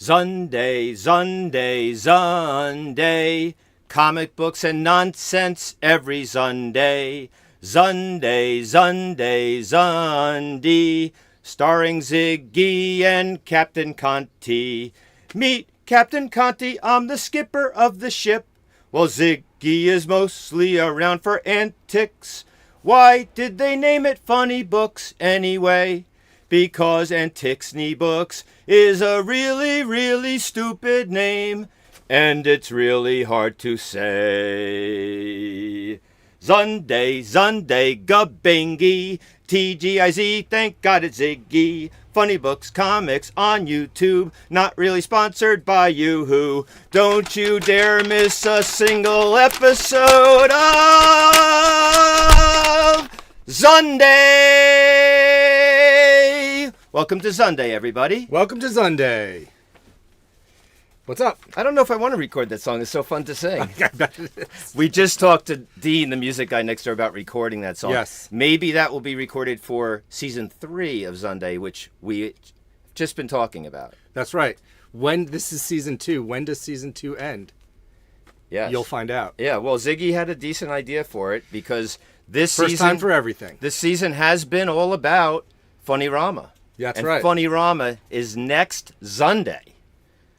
Zunday, Zunday, Zunday. Comic books and nonsense every Zunday. Zunday, Zunday, Zunday. Starring Ziggy and Captain Conti. Meet Captain Conti, I'm the skipper of the ship. Well, Ziggy is mostly around for antics. Why did they name it Funny Books anyway? Because Antixney Books is a really, really stupid name. And it's really hard to say. Zunday, Zunday, Gabingy, TGIZ, thank God it's Ziggy. Funny Books Comics on YouTube, not really sponsored by Yoo-Hoo. Don't you dare miss a single episode of Zunday! Welcome to Zunday, everybody. Welcome to Zunday. What's up? I don't know if I want to record that song. It's so fun to sing. We just talked to Dean, the music guy next door, about recording that song. Yes. Maybe that will be recorded for season 3 of Zunday, which we just been talking about. That's right. This is season 2. When does season 2 end? Yes. You'll find out. Yeah, well, Ziggy had a decent idea for it because this season... First time for everything. This season has been all about Funnyrama. Yeah, that's and right. Funnyrama is next Zunday.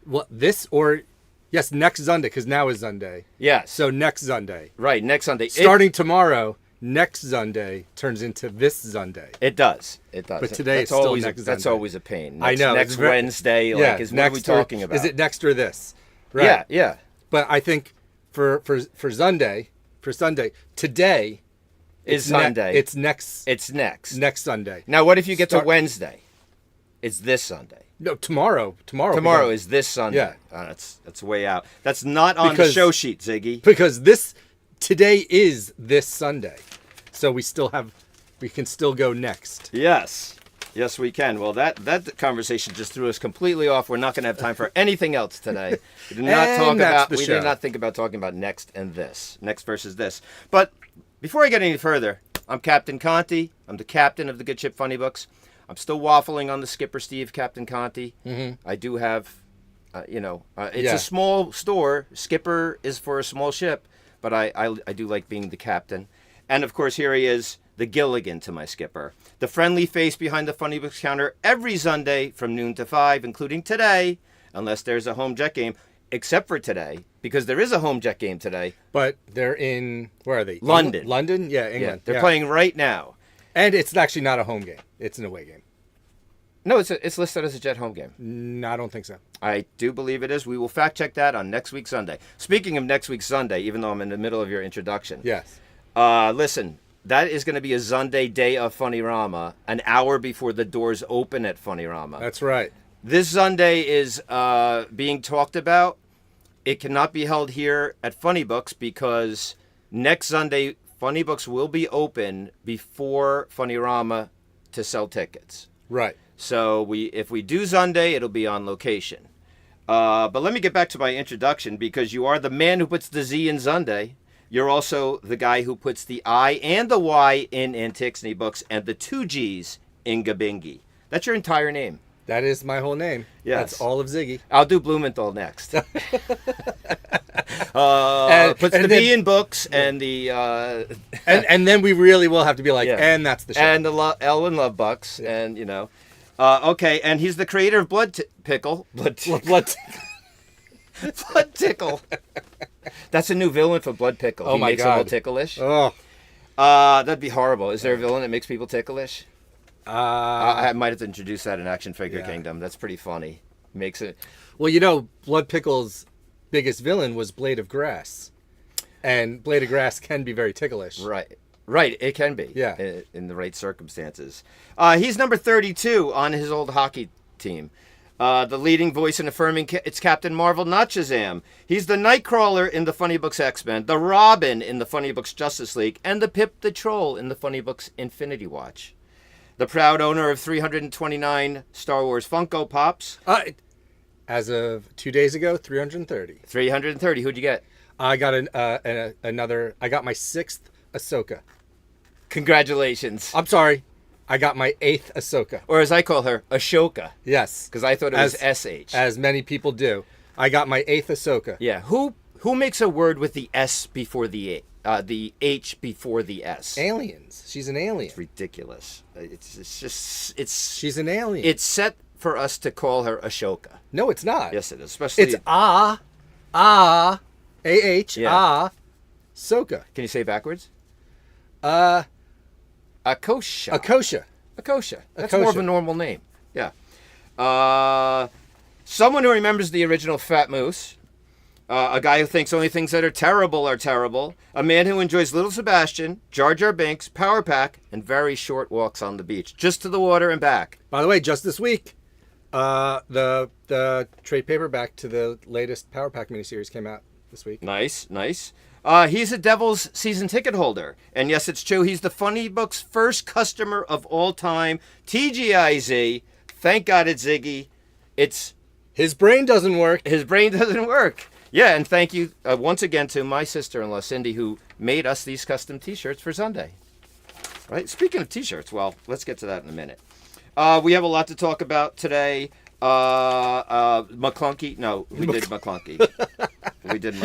Well, next Zunday, because now is Zunday. Yes. So next Zunday. Right, next Zunday. Starting tomorrow, next Zunday turns into this Zunday. It does. It does. But today it's still next Zunday. That's always a pain. I know. Next Wednesday, what are we talking about? Is it next or this? Right. Yeah. But I think for Sunday, today is Sunday. It's next. It's next. Next Sunday. Now, what if you get to Wednesday? It's this Sunday. No, tomorrow. Tomorrow is this Sunday. Yeah. That's way out. That's not on the show sheet, Ziggy. Because today is this Sunday. So we can still go next. Yes, we can. Well, that conversation just threw us completely off. We're not going to have time for anything else today. We did not think about talking about next and this. Next versus this. But before I get any further, I'm Captain Conti. I'm the captain of the Good Ship Funny Books. I'm still waffling on the Skipper Steve, Captain Conti. Mm-hmm. I do have, it's a small store. Skipper is for a small ship, but I do like being the captain. And, of course, here he is, the Gilligan to my Skipper. The friendly face behind the Funny Books counter every Sunday from noon to 5, including today, unless there's a home jet game, except for today, because there is a home jet game today. But they're in, where are they? London. London? Yeah, England. Yeah, they're playing right now. And it's actually not a home game. It's an away game. No, it's listed as a Jet home game. No, I don't think so. I do believe it is. We will fact check that on next week's Sunday. Speaking of next week's Sunday, even though I'm in the middle of your introduction. Yes. Listen, that is going to be a Zunday day of Funnyrama, an hour before the doors open at Funnyrama. That's right. This Zunday is being talked about. It cannot be held here at Funny Books because next Zunday, Funny Books will be open before Funnyrama to sell tickets. Right. So if we do Zunday, it'll be on location. But let me get back to my introduction because you are the man who puts the Z in Zunday. You're also the guy who puts the I and the Y in Antixney Books and the 2 G's in Gabingy. That's your entire name. That is my whole name. Yes. That's all of Ziggy. I'll do Blumenthal next. Puts the B in books and the... and then we really will have to be like, and that's the show. And the L in Love Bucks, and, okay, and he's the creator of Blood Pickle. Blood Tickle. That's a new villain for Blood Pickle. Oh, he my makes God. a little ticklish. Oh. That'd be horrible. Is there a villain that makes people ticklish? I might have to introduce that in Action Figure Kingdom. That's pretty funny. Makes it... Well, Blood Pickle's biggest villain was Blade of Grass. And Blade of Grass can be very ticklish. Right, it can be. Yeah. In the right circumstances. He's number 32 on his old hockey team. The leading voice in affirming it's Captain Marvel, not Shazam. He's the Nightcrawler in the Funny Books X-Men, the Robin in the Funny Books Justice League, and the Pip the Troll in the Funny Books Infinity Watch. The proud owner of 329 Star Wars Funko Pops. As of 2 days ago, 330. 330. Who'd you get? I got another. I got my 6th Ahsoka. Congratulations. I'm sorry. I got my 8th Ahsoka. Or as I call her, Ashoka. Yes. Because I thought it was SH. As many people do. I got my 8th Ahsoka. Yeah. Who makes a word with the S before the H before the S? Aliens. She's an alien. It's ridiculous. She's an alien. It's set for us to call her Ashoka. No, it's not. Yes, it is. Especially it's A-H, Ahsoka. Can you say it backwards? Akosha. Akosha. That's more of a normal name. Yeah. Someone who remembers the original Fat Moose. A guy who thinks only things that are terrible. A man who enjoys Little Sebastian, Jar Jar Binks, Power Pack, and very short walks on the beach. Just to the water and back. By the way, just this week, the trade paperback to the latest Power Pack miniseries came out this week. Nice. He's a Devils season ticket holder. And yes, it's true. He's the Funny Book's first customer of all time. TGIZ. Thank God it's Ziggy. His brain doesn't work. Yeah, and thank you once again to my sister-in-law, Cindy, who made us these custom T-shirts for ZUNDAY. Right? Speaking of T-shirts, well, let's get to that in a minute. We have a lot to talk about today. McClunky. No, we did McClunky.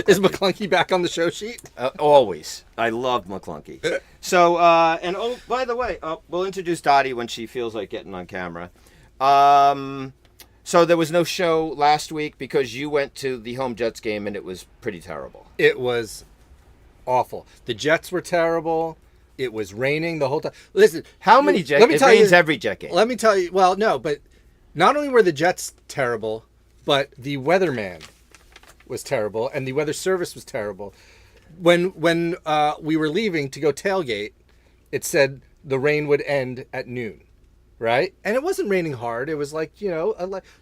Is McClunky back on the show sheet? Always. I love McClunky. So, by the way, we'll introduce Dottie when she feels like getting on camera. So there was no show last week because you went to the home Jets game and it was pretty terrible. It was awful. The Jets were terrible. It was raining the whole time. Listen, how many Jets? It rains every Jet game. Let me tell you. Well, no, but not only were the Jets terrible, but the weatherman was terrible and the weather service was terrible. When we were leaving to go tailgate, it said the rain would end at noon. Right? And it wasn't raining hard. It was like, so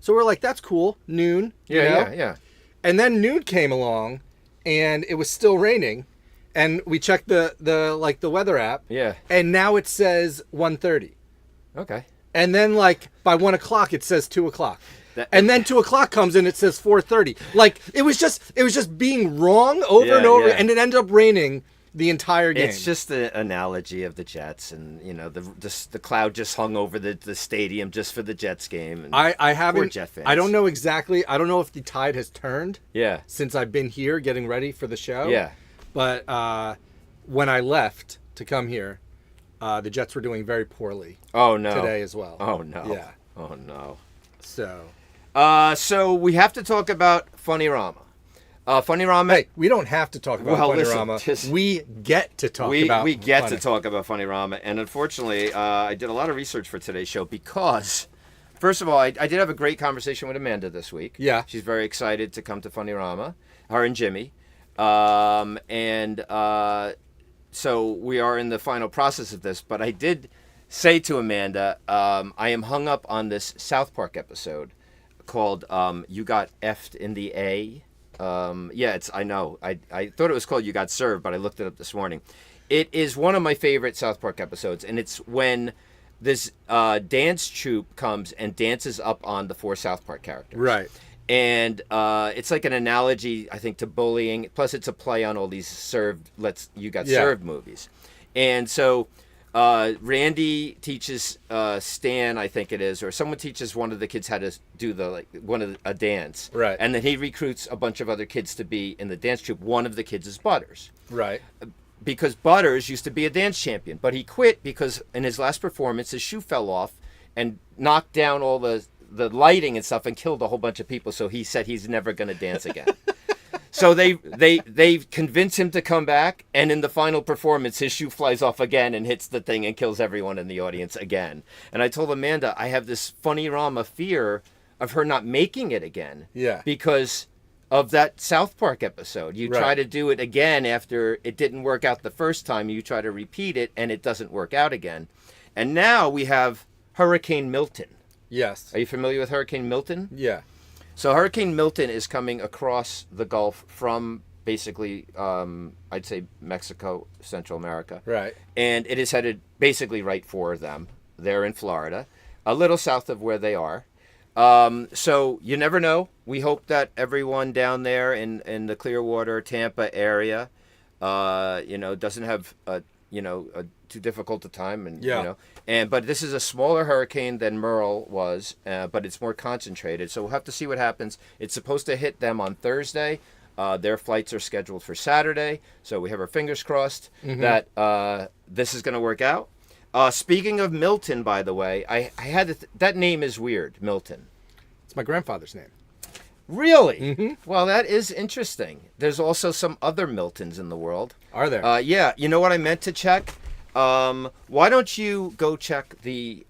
we're like, that's cool. Noon. Yeah. And then noon came along and it was still raining. And we checked the weather app. Yeah. And now it says 1:30. Okay. And then by 1 o'clock, it says 2 o'clock. And then 2 o'clock comes and it says 4:30. It was just being wrong over and over. Yeah. And it ended up raining the entire game. It's just the analogy of the Jets, and the cloud just hung over the stadium just for the Jets game. And I haven't. Poor Jet fans. I don't know exactly. I don't know if the tide has turned. Yeah. Since I've been here getting ready for the show. Yeah. But when I left to come here, the Jets were doing very poorly. Oh no. Today as well. Oh no. Yeah. Oh no. So we have to talk about Funnyrama. Funnyrama. Hey, we don't have to talk about Funnyrama. We get to talk about. We get to talk about Funnyrama, and unfortunately, I did a lot of research for today's show because, first of all, I did have a great conversation with Amanda this week. Yeah, she's very excited to come to Funnyrama. Her and Jimmy, so we are in the final process of this. But I did say to Amanda, I am hung up on this South Park episode called "You Got Effed in the A." I know. I thought it was called You Got Served, but I looked it up this morning. It is one of my favorite South Park episodes, and it's when this dance troupe comes and dances up on the 4 South Park characters. Right. And it's like an analogy, I think, to bullying. Plus, it's a play on all these served movies. And so Randy teaches Stan, I think it is, or someone teaches one of the kids how to do a dance. Right. And then he recruits a bunch of other kids to be in the dance troupe. One of the kids is Butters. Right. Because Butters used to be a dance champion, but he quit because in his last performance his shoe fell off and knocked down all the lighting and stuff and killed a whole bunch of people. So he said he's never going to dance again. So they convince him to come back, and in the final performance, his shoe flies off again and hits the thing and kills everyone in the audience again. And I told Amanda, I have this Funnyrama fear of her not making it again. Yeah. Because of that South Park episode. You try to do it again after it didn't work out the first time. You try to repeat it, and it doesn't work out again. And now we have Hurricane Milton. Yes. Are you familiar with Hurricane Milton? Yeah. So Hurricane Milton is coming across the Gulf from basically, I'd say, Mexico, Central America. Right. And it is headed basically right for them. They're in Florida, a little south of where they are. So you never know. We hope that everyone down there in the Clearwater, Tampa area, doesn't have too difficult a time, and Yeah. but this is a smaller hurricane than Merle was, but it's more concentrated. So we'll have to see what happens. It's supposed to hit them on Thursday. Their flights are scheduled for Saturday, so we have our fingers crossed that this is going to work out. Speaking of Milton, by the way, I had that name is weird, Milton. It's my grandfather's name. Really? Mm-hmm. Well, that is interesting. There's also some other Miltons in the world. Are there? Yeah. You know what I meant to check? Why don't you go check the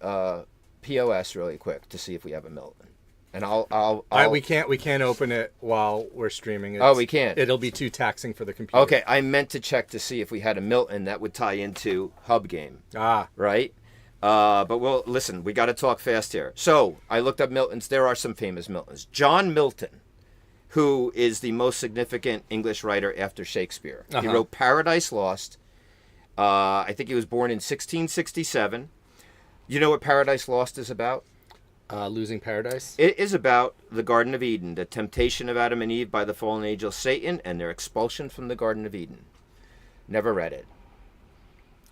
POS really quick to see if we have a Milton? And I'll we can't open it while we're streaming. Oh, we can't. It'll be too taxing for the computer. Okay, I meant to check to see if we had a Milton that would tie into Hub Game. Right? But listen, we got to talk fast here. So I looked up Miltons. There are some famous Miltons. John Milton, who is the most significant English writer after Shakespeare. He wrote Paradise Lost. I think he was born in 1667. You know what Paradise Lost is about? Losing paradise? It is about the Garden of Eden, the temptation of Adam and Eve by the fallen angel Satan, and their expulsion from the Garden of Eden. Never read it.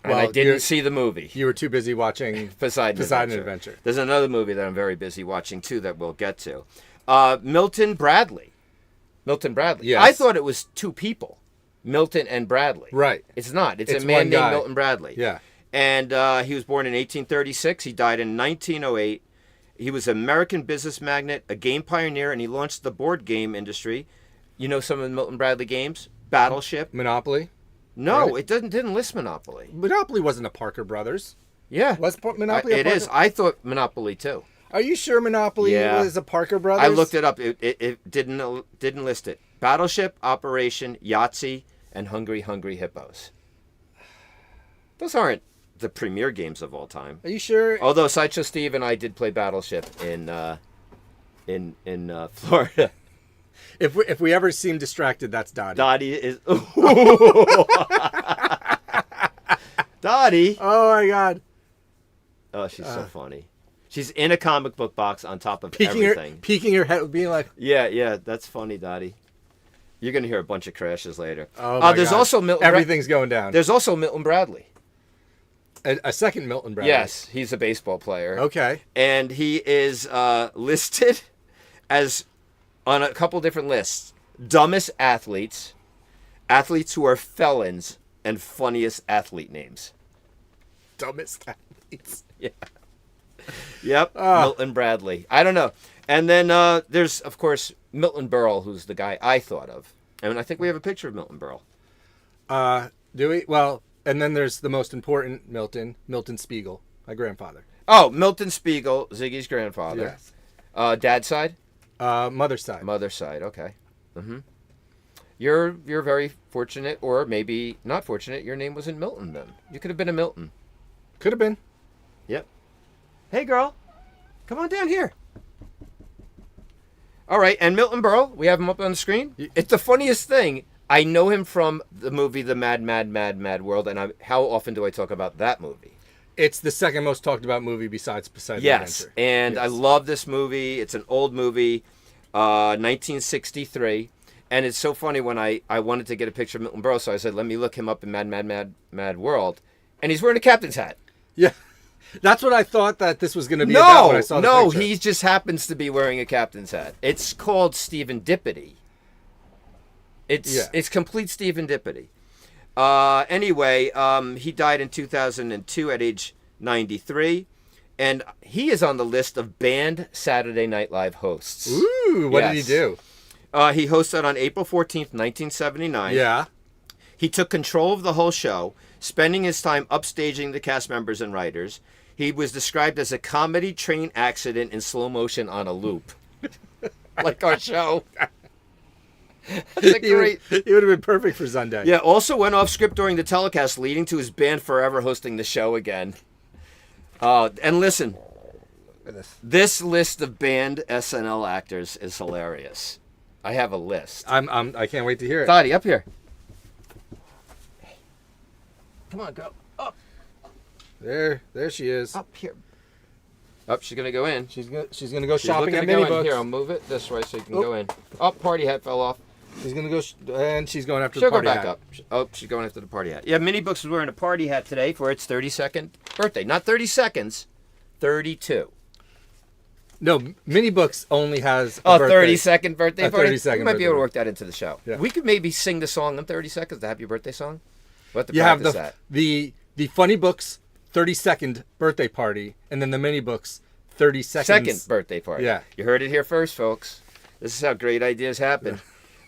And I didn't see the movie. You were too busy watching Poseidon Adventure. There's another movie that I'm very busy watching, too, that we'll get to. Milton Bradley. Yes. I thought it was two people, Milton and Bradley. Right. It's not. It's a one man guy. named Milton Bradley. Yeah. And he was born in 1836. He died in 1908. He was an American business magnate, a game pioneer, and he launched the board game industry. You know some of the Milton Bradley games? Battleship. Monopoly? No, Right. it didn't list Monopoly. Monopoly wasn't a Parker Brothers. Yeah. Was Monopoly It is. I thought Monopoly, too. Are you sure Monopoly was a Parker Brothers? I looked it up. It didn't list it. Battleship, Operation, Yahtzee, and Hungry Hippos. Those aren't the premier games of all time. Are you sure? Although Sideshow Steve and I did play Battleship in Florida. If we ever seem distracted, that's Dottie. Dottie is. Dottie. Oh my God. Oh, she's so funny. She's in a comic book box on top of everything. Peeking her head, being like, Yeah, that's funny, Dottie. You're gonna hear a bunch of crashes later. Oh my there's God. also Milton. Everything's going down. There's also Milton Bradley. A second Milton Bradley. Yes, he's a baseball player. Okay. And he is listed as on a couple different lists: dumbest athletes, athletes who are felons, and funniest athlete names. Dumbest athletes. Yeah. Yep. Milton Bradley. I don't know. And then there's, of course, Milton Berle, who's the guy I thought of. And I think we have a picture of Milton Berle. Do we? Well, and then there's the most important Milton Spiegel, my grandfather. Oh, Milton Spiegel, Ziggy's grandfather. Yes. Dad's side? Mother's side. Mother's side, okay. Mm-hmm. You're very fortunate, or maybe not fortunate. Your name wasn't Milton then. You could have been a Milton. Could have been. Yep. Hey, girl. Come on down here. All right, and Milton Berle, we have him up on the screen. It's the funniest thing. I know him from the movie The Mad, Mad, Mad, Mad World, and how often do I talk about that movie? It's the second most talked about movie besides Poseidon Yes, Adventure. and Yes. I love this movie. It's an old movie, 1963, and it's so funny when I wanted to get a picture of Milton Berle, so I said, let me look him up in Mad, Mad, Mad, Mad World, and he's wearing a captain's hat. Yeah. That's what I thought that this was going to be about when I saw the picture. No, he just happens to be wearing a captain's hat. It's called Stephen Dippity. It's complete Stephen Dippity. Anyway, he died in 2002 at age 93, and he is on the list of banned Saturday Night Live hosts. Ooh, what did he do? He hosted on April 14th, 1979. Yeah. He took control of the whole show, spending his time upstaging the cast members and writers. He was described as a comedy train accident in slow motion on a loop. Like our show. That's a great... He would have been perfect for ZUNDAY. Yeah, also went off script during the telecast, leading to his band forever hosting the show again. And listen, this list of banned SNL actors is hilarious. I have a list. I can't wait to hear it. Dottie, up here. Come on, go. Up. There she is. Up here. Up, she's gonna go in. She's gonna go shopping at Go mini in. books. Here, I'll move it this way so you can go in. Oh, party hat fell off. She's gonna go, and she's going after She'll the party go back hat. up. Oh, she's going after the party hat. Yeah, Mini Books is wearing a party hat today for its 32nd birthday. Not 30 seconds, 32. No, Mini Books only has a 32nd birthday a party. 32nd We might be able to birthday. work that into the show. Yeah. We could maybe sing the song in 30 seconds, the happy birthday song. We'll have to You have practice that. the Funny Books 32nd birthday party, and then the Mini Books 30 seconds. Second birthday party. Yeah. You heard it here first, folks. This is how great ideas happen.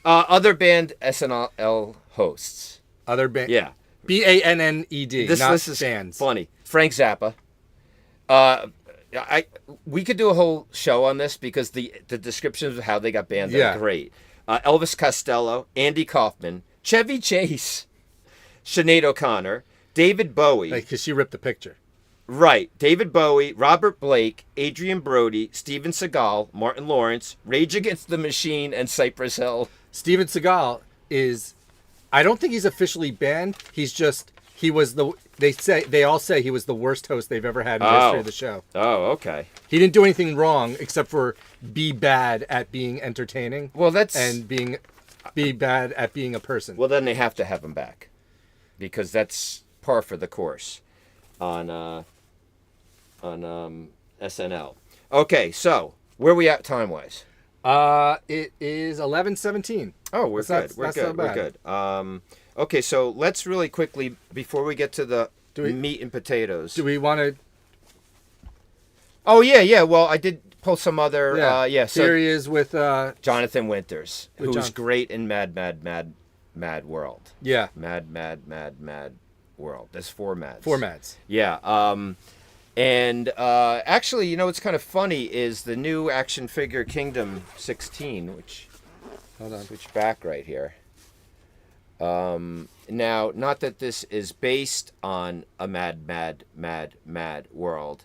Other band SNL hosts. Other band. Yeah. BANNED. This not list is bands. funny. Frank Zappa. We could do a whole show on this because the descriptions of how they got banned are great. Elvis Costello, Andy Kaufman, Chevy Chase, Sinead O'Connor, David Bowie. Because she ripped the picture. Right. David Bowie, Robert Blake, Adrian Brody, Steven Seagal, Martin Lawrence, Rage Against the Machine, and Cypress Hill. Steven Seagal is, I don't think he's officially banned. He was they all say he was the worst host they've ever had in the history of the show. Oh, okay. He didn't do anything wrong except for be bad at being entertaining. Well, be bad at being a person. Well, then they have to have him back because that's par for the course on SNL. Okay, so where are we at time-wise? It is 11:17. Oh, we're good. That's We're not good. We're bad. good. Okay, so let's really quickly, before we get to the meat and potatoes. Do we want to? Oh, yeah. Well, I did pull some other... so here he is with... Jonathan Winters, who's Jonathan. great in Mad World. Yeah. Mad World. There's 4 Mads. 4 Mads. Yeah. And actually, you know what's kind of funny is the new action figure Kingdom 16, which... Hold on. Switch back right here. Now, not that this is based on a mad world,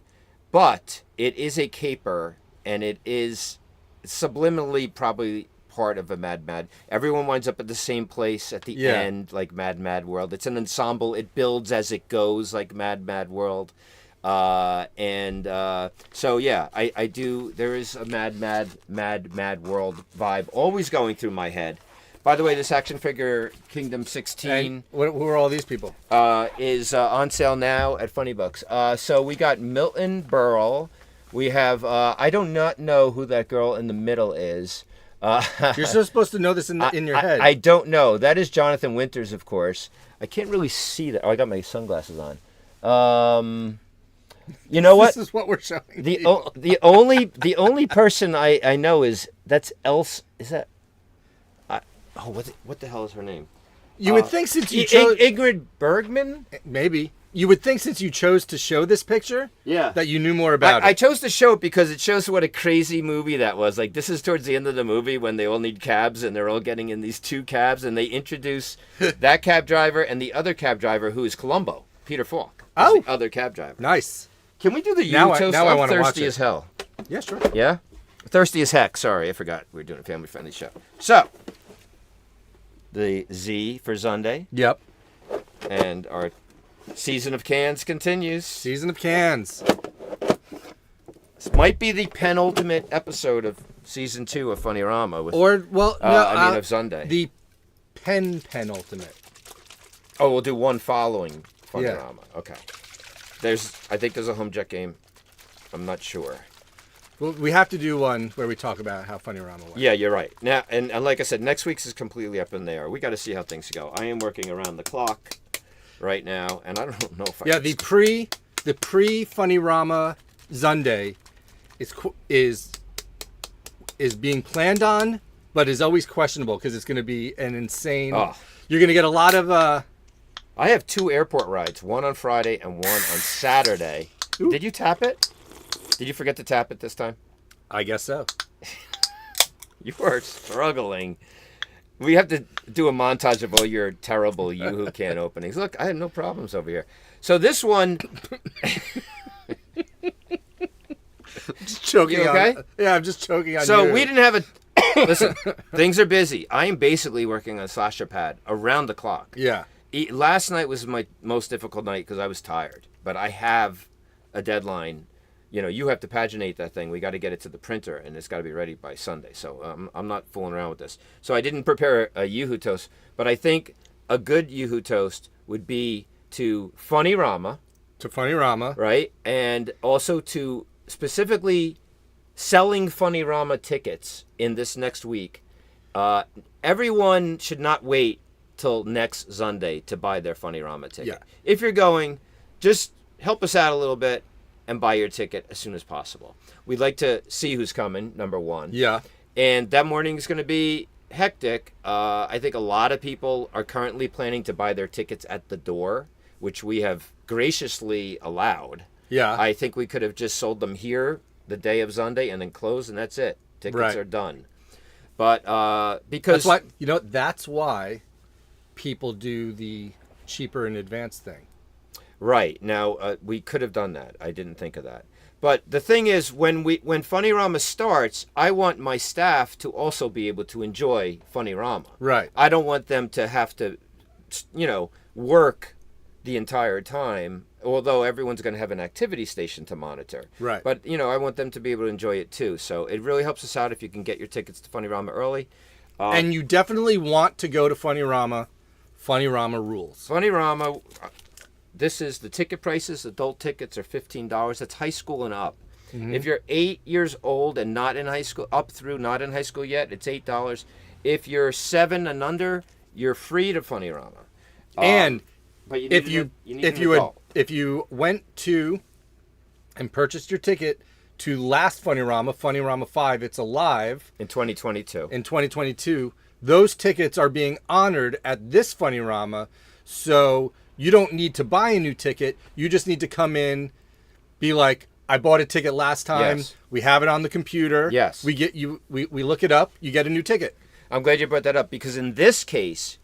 but it is a caper, and it is subliminally probably part of a mad. Everyone winds up at the same place at the end, like mad world. It's an ensemble. It builds as it goes, like mad world. So yeah, I do. There is a mad world vibe always going through my head. By the way, this action figure Kingdom 16 And who are all these people? is on sale now at Funny Books. So we got Milton Berle. We have I do not know who that girl in the middle is. You're so supposed to know this in your head. I don't know. That is Jonathan Winters, of course. I can't really see that. Oh, I got my sunglasses on. You know what? This is what we're showing. The only person I know is Else. Is that? What the hell is her name? You would think since you chose Ingrid Bergman. Maybe you would think since you chose to show this picture, that you knew more about I it. chose to show it because it shows what a crazy movie that was. Like, this is towards the end of the movie when they all need cabs and they're all getting in these 2 cabs, and they introduce that cab driver and the other cab driver who is Columbo, Peter Falk. The other cab driver. Nice. Can we do the Now toast? I I'm wanna watch thirsty it. as hell. Yeah, sure. Yeah? Thirsty as heck. Sorry, I forgot. We were doing a family-friendly show. So, the Z for ZUNDAY. Yep. And our season of cans continues. Season of cans. This might be the penultimate episode of season 2 of Funnyrama. With, of ZUNDAY. The penultimate. Oh, we'll do one following Funnyrama. Yeah. Okay. I think there's a home jet game. I'm not sure. Well, we have to do one where we talk about how Funnyrama went. Yeah, you're right. Now, and like I said, next week's is completely up in the air. We got to see how things go. I am working around the clock right now, and I don't know if I. Yeah, the pre Funnyrama ZUNDAY is being planned on, but is always questionable because it's going to be an insane. Oh. You're going to get a lot of. I have 2 airport rides, one on Friday and one on Saturday. Ooh. Did you tap it? Did you forget to tap it this time? I guess so. You are struggling. We have to do a montage of all your terrible Yoo-Hoo can openings. Look, I had no problems over here. So this one... Just choking. You okay? I'm just choking on So you. we didn't have a... Listen, things are busy. I am basically working on Slasher Pad around the clock. Yeah. Last night was my most difficult night because I was tired. But I have a deadline you have to paginate that thing. We got to get it to the printer, and it's got to be ready by Sunday. So I'm not fooling around with this. So I didn't prepare a Yoo-hoo toast, but I think a good Yoo-hoo toast would be to Funnyrama. To Funnyrama. Right? And also to specifically selling Funnyrama tickets in this next week. Everyone should not wait till next Sunday to buy their Funnyrama ticket. Yeah. If you're going, just help us out a little bit and buy your ticket as soon as possible. We'd like to see who's coming, number one. Yeah. And that morning is going to be hectic. I think a lot of people are currently planning to buy their tickets at the door, which we have graciously allowed. Yeah. I think we could have just sold them here the day of Sunday and then closed, and that's it. Tickets are done. But because that's why people do the cheaper in advance thing. Right. Now, we could have done that. I didn't think of that. But the thing is, when Funnyrama starts, I want my staff to also be able to enjoy Funnyrama. Right. I don't want them to have to, work the entire time, although everyone's going to have an activity station to monitor. Right. But, I want them to be able to enjoy it too. So it really helps us out if you can get your tickets to Funnyrama early. And you definitely want to go to Funnyrama. Funnyrama rules. Funnyrama... This is the ticket prices. Adult tickets are $15. That's high school and up. Mm-hmm. If you're 8 years old and not in high school, not in high school yet, it's $8. If you're 7 and under, you're free to Funnyrama. And but you if you went to and purchased your ticket to last Funnyrama 5, it's alive in 2022. In 2022, those tickets are being honored at this Funnyrama, so you don't need to buy a new ticket. You just need to come in, be like, I bought a ticket last time. Yes. We have it on the computer. Yes. We look it up. You get a new ticket. I'm glad you brought that up, because in this case,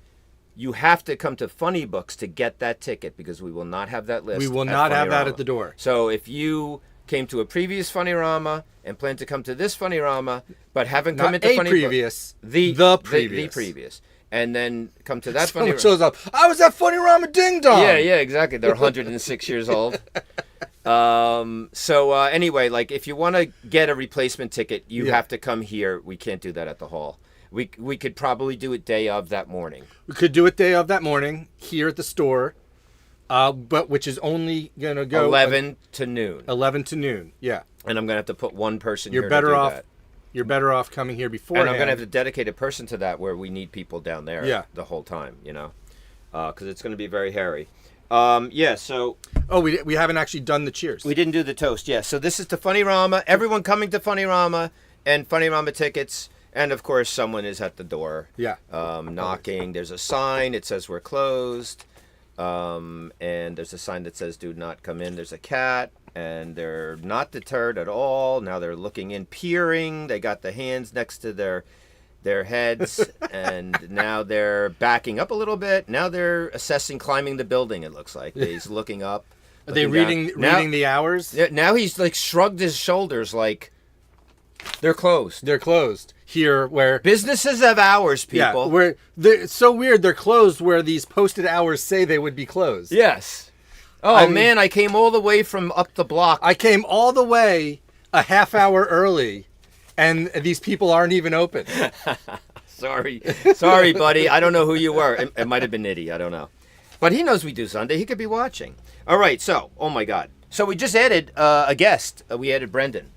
you have to come to Funny Books to get that ticket, because we will not have that list. We will not have that at the door. So if you came to a previous Funnyrama and plan to come to this Funnyrama, but haven't come into Funny previous, Books, the previous. And then come to that Someone shows up. I was at Funnyrama Ding Dong. Yeah, exactly. They're 106 years old. Anyway, like if you want to get a replacement ticket, you have to come here. We can't do that at the hall. We could probably do it day of that morning. We could do it day of that morning here at the store, but which is only going to go 11 to noon. 11 to noon, yeah. And I'm going to have to put one person You're here better to do off. that. You're better off coming here before. And I'm going to have to dedicate a person to that, where we need people down there the whole time, because it's going to be very hairy. So... Oh, we haven't actually done the cheers. We didn't do the toast, So this is to Funnyrama. Everyone coming to Funnyrama and Funnyrama tickets. And, of course, someone is at the door knocking. There's a sign. It says we're closed. And there's a sign that says do not come in. There's a cat. And they're not deterred at all. Now they're looking in, peering. They got the hands next to their heads. And now they're backing up a little bit. Now they're assessing climbing the building, it looks like. He's looking up. Are they reading the hours? Now he's like shrugged his shoulders like they're closed. They're closed. Here where... Businesses have hours, people. Yeah, it's so weird. They're closed where these posted hours say they would be closed. Yes. Oh, man, I came all the way from up the block. I came all the way a half hour early, and these people aren't even open. Sorry, buddy. I don't know who you were. It might have been Nitty. I don't know. But he knows we do Sunday. He could be watching. All right, so, oh my God. So we just added a guest. We added Brendan.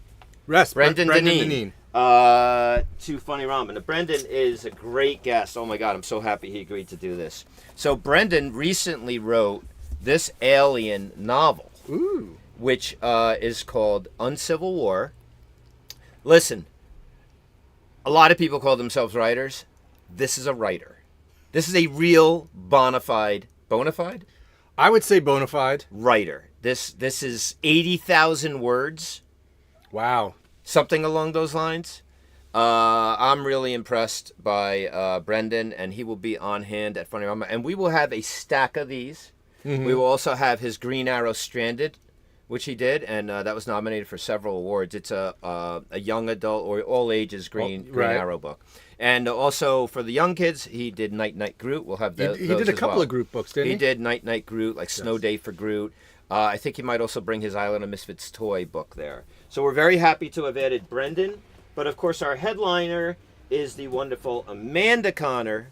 Yes, Brendan Deneen. To Funnyrama. Now, Brendan is a great guest. Oh my God, I'm so happy he agreed to do this. So Brendan recently wrote this alien novel, which is called Uncivil War. Listen, a lot of people call themselves writers. This is a writer. This is a real bona fide? I would say bona fide. Writer. This is 80,000 words. Wow. Something along those lines. I'm really impressed by Brendan, and he will be on hand at Funnyrama. And we will have a stack of these. Mm-hmm. We will also have his Green Arrow Stranded, which he did, and that was nominated for several awards. It's a young adult or all ages Green Arrow book. And also for the young kids, he did Night Night Groot. We'll have he did a couple of Groot books, didn't he? He did Night Night Groot, like Snow Day for Groot. I think he might also bring his Island of Misfits toy book there. So we're very happy to have added Brendan. But of course, our headliner is the wonderful Amanda Connor,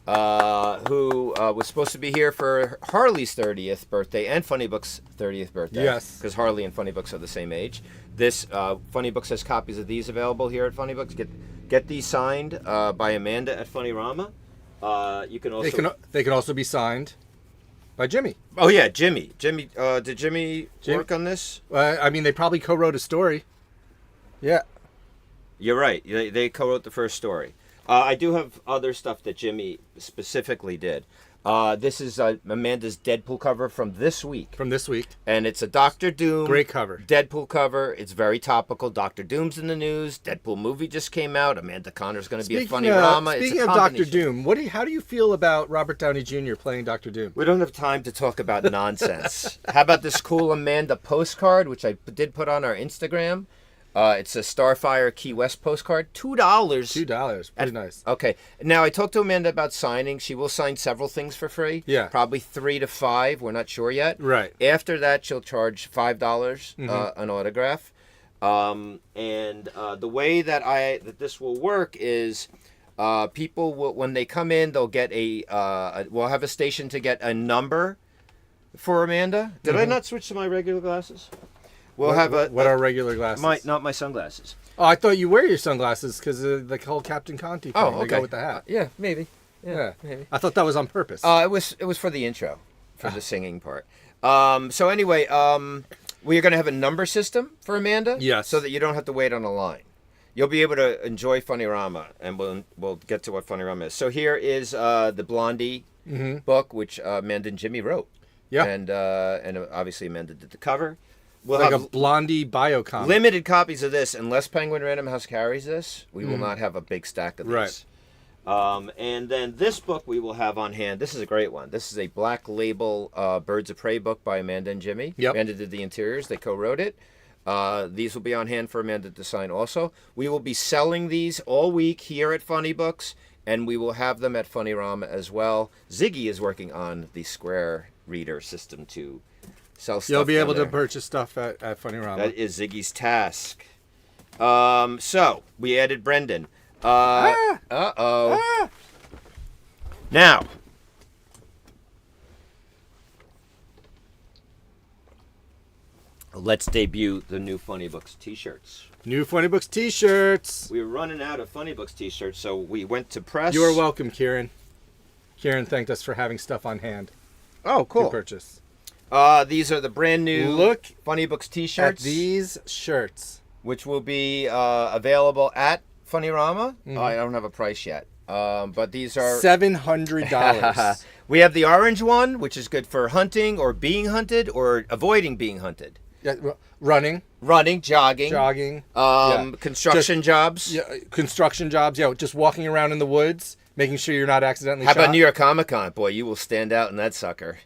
who was supposed to be here for Harley's 30th birthday and Funny Books' 30th birthday. Yes. Because Harley and Funny Books are the same age. This Funny Books has copies of these available here at Funny Books. Get these signed by Amanda at Funnyrama. You can also they can also be signed by Jimmy. Oh yeah, Jimmy. Did Jimmy work on this? I mean, they probably co-wrote a story. Yeah. You're right. They co-wrote the first story. I do have other stuff that Jimmy specifically did. This is Amanda's Deadpool cover from this week. And it's a Doctor Doom. Great cover. Deadpool cover. It's very topical. Doctor Doom's in the news. Deadpool movie just came out. Amanda Connor's going to be a Funnyrama. Speaking of Doctor Doom, how do you feel about Robert Downey Jr. playing Doctor Doom? We don't have time to talk about nonsense. How about this cool Amanda postcard, which I did put on our Instagram? It's a Starfire Key West postcard. $2. $2. Pretty nice. Okay. Now, I talked to Amanda about signing. She will sign several things for free. Yeah. Probably 3 to 5. We're not sure yet. Right. After that, she'll charge $5 an autograph. And the way that this will work is people will, when they come in, they'll get we'll have a station to get a number for Amanda. Did I not switch to my regular glasses? We'll have what are regular glasses? Not my sunglasses. Oh, I thought you wear your sunglasses because of the whole Captain Conti thing. Oh, okay. They go with the hat. Yeah, maybe. Yeah, maybe. I thought that was on purpose. It was for the intro, for the singing part. So anyway, we are going to have a number system for Amanda. Yes. So that you don't have to wait on a line. You'll be able to enjoy Funnyrama, and we'll get to what Funnyrama is. So here is the Blondie book, which Amanda and Jimmy wrote. Yeah. And obviously Amanda did the cover. We'll like have a Blondie bio comic. Limited copies of this, unless Penguin Random House carries this. We will not have a big stack of these. Right. And then this book we will have on hand. This is a great one. This is a Black Label Birds of Prey book by Amanda and Jimmy. Yep. Amanda did the interiors. They co-wrote it. These will be on hand for Amanda to sign also. We will be selling these all week here at Funny Books, and we will have them at Funnyrama as well. Ziggy is working on the Square Reader system to sell stuff. You'll be able there. to purchase stuff at Funnyrama. That is Ziggy's task. So we added Brendan. Uh-oh. Now, let's debut the new Funny Books t-shirts. New Funny Books t-shirts. We were running out of Funny Books t-shirts, so we went to press. You are welcome, Kieran. Kieran thanked us for having stuff on hand. Oh, cool. To purchase. These are the brand new Funny Books t-shirts. At these shirts. Which will be available at Funnyrama. I don't have a price yet. But these are $700. We have the orange one, which is good for hunting or being hunted or avoiding being hunted. Yeah, running, jogging, construction jobs. Yeah, construction jobs. Yeah, just walking around in the woods, making sure you're not accidentally How shot. about New York Comic Con? Boy, you will stand out in that sucker.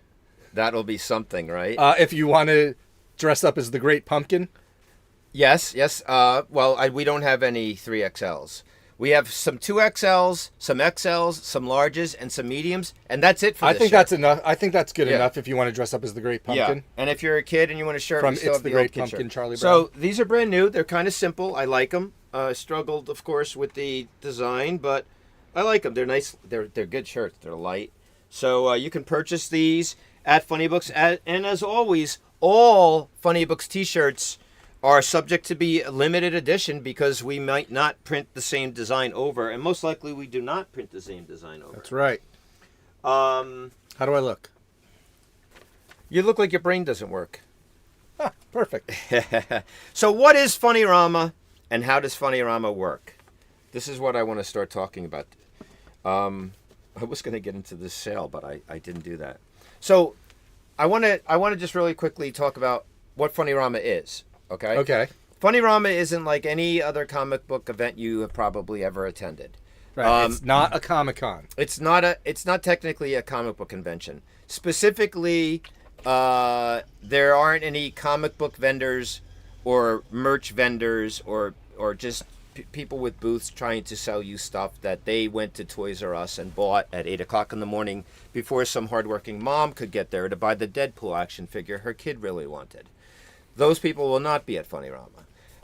That'll be something, right? If you want to dress up as the Great Pumpkin. Yes. We don't have any 3XLs. We have some 2XLs, some XLs, some larges, and some mediums, and that's it for this I think shirt. that's enough. I think that's good enough if you want to dress up as the Great Pumpkin. Yeah. And if you're a kid and you want a shirt, From we still It's have the the Great old kid Pumpkin, shirt. Charlie Brown. So these are brand new. They're kind of simple. I like them. Struggled, of course, with the design, but I like them. They're nice. They're good shirts. They're light. So you can purchase these at Funny Books. And as always, all Funny Books t-shirts are subject to be a limited edition because we might not print the same design over, and most likely we do not print the same design over. That's right. How do I look? You look like your brain doesn't work. Perfect. So what is Funnyrama, and how does Funnyrama work? This is what I want to start talking about. I was going to get into this sale, but I didn't do that. So I want to just really quickly talk about what Funnyrama is. Okay. Funnyrama isn't like any other comic book event you have probably ever attended. Right. It's not a Comic-Con. It's not technically a comic book convention. Specifically, there aren't any comic book vendors or merch vendors or just people with booths trying to sell you stuff that they went to Toys R Us and bought at 8 o'clock in the morning before some hardworking mom could get there to buy the Deadpool action figure her kid really wanted. Those people will not be at Funnyrama.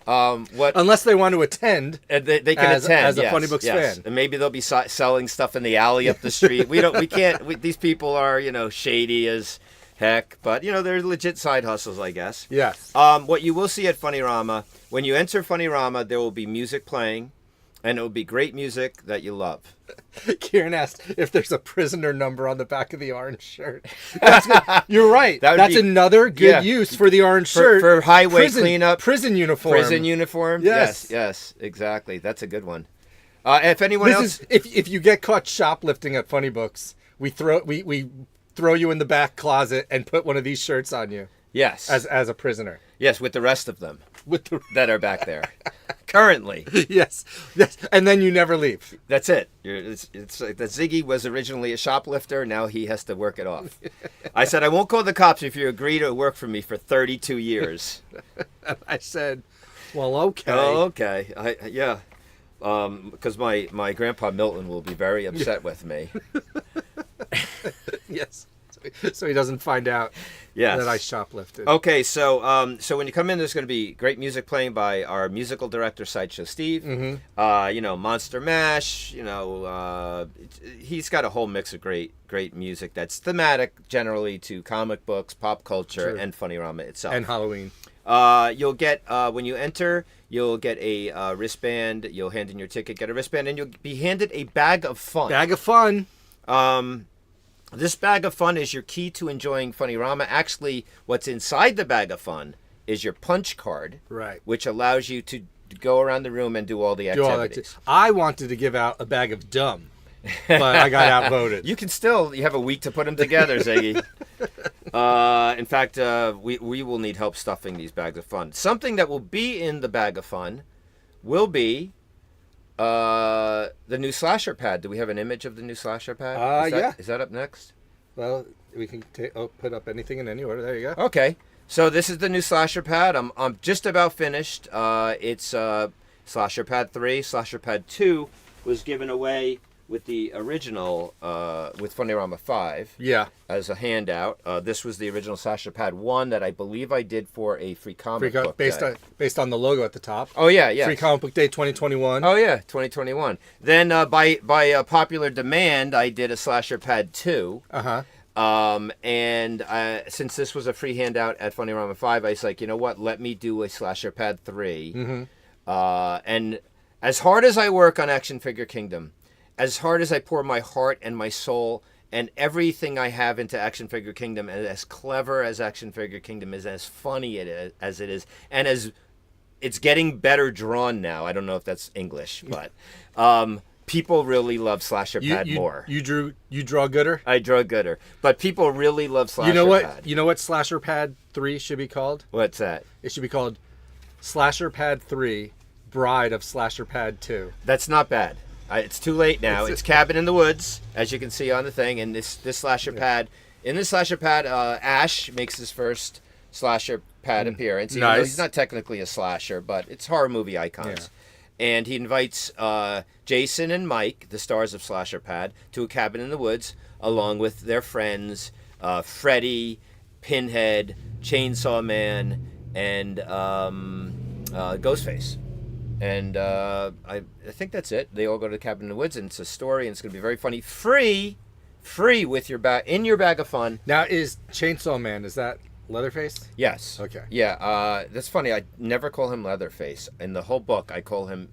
Unless they want to attend, they can attend as a Funny Books fan, and maybe they'll be selling stuff in the alley up the street. These people are shady as heck, but they're legit side hustles, I guess. Yes. What you will see at Funnyrama, when you enter Funnyrama, there will be music playing, and it will be great music that you love. Kieran asked if there's a prisoner number on the back of the orange shirt. You're right. That's another good use for the orange shirt. For highway cleanup. Prison uniform. Prison uniform. Yes, exactly. That's a good one. If anyone else... If you get caught shoplifting at Funny Books, we throw you in the back closet and put one of these shirts on you. Yes. As a prisoner. Yes, with the rest of them that are back there. Currently. Yes. And then you never leave. That's it. It's like that Ziggy was originally a shoplifter. Now he has to work it off. I said, I won't call the cops if you agree to work for me for 32 years. I said, well, okay. Oh, okay. Because my grandpa Milton will be very upset with me. Yes. So he doesn't find out that I shoplifted. Okay, so when you come in, there's going to be great music playing by our musical director, Sideshow Steve. Mm-hmm. Monster Mash. He's got a whole mix of great music that's thematic generally to comic books, pop culture, and Funnyrama itself. And Halloween. You'll get when you enter, you'll get a wristband. You'll hand in your ticket, get a wristband, and you'll be handed a bag of fun. Bag of fun. This bag of fun is your key to enjoying Funnyrama. Actually, what's inside the bag of fun is your punch card, right? Which allows you to go around the room and do all the activities. I wanted to give out a bag of dumb, but I got outvoted. You have a week to put them together, Ziggy. In fact, we will need help stuffing these bags of fun. Something that will be in the bag of fun will be the new slasher pad. Do we have an image of the new slasher pad? Is that up next? Well, we can put up anything in any order. There you go. Okay. So this is the new slasher pad. I'm just about finished. It's slasher pad 3. Slasher pad 2 was given away with the original with Funnyrama 5. Yeah. As a handout. This was the original slasher pad 1 that I believe I did for a free comic book day. Based on the logo at the top. Oh yeah. Free comic book day 2021. Oh yeah, 2021. Then by popular demand, I did a slasher pad 2. And since this was a free handout at Funnyrama 5, I was like, you know what? Let me do a slasher pad 3. Mm-hmm. And as hard as I work on Action Figure Kingdom, as hard as I pour my heart and my soul and everything I have into Action Figure Kingdom, and as clever as Action Figure Kingdom is, as funny as it is, and as it's getting better drawn now. I don't know if that's English, but people really love Slasher Pad more. You draw gooder? I draw gooder. But people really love Slasher Pad. You know what Slasher Pad 3 should be called? What's that? It should be called Slasher Pad 3, Bride of Slasher Pad 2. That's not bad. It's too late now. It's Cabin in the Woods, as you can see on the thing. And this Slasher Pad, in this Slasher Pad, Ash makes his first Slasher Pad appearance. Even though he's not technically a slasher, but it's horror movie icons. Yeah. And he invites Jason and Mike, the stars of Slasher Pad, to a cabin in the woods, along with their friends, Freddy, Pinhead, Chainsaw Man, and Ghostface. And I think that's it. They all go to the cabin in the woods, and it's a story, and it's going to be very funny. Free with your in your bag of fun. Now, is Chainsaw Man, is that Leatherface? Yes. Okay. Yeah. That's funny. I never call him Leatherface. In the whole book, I call him.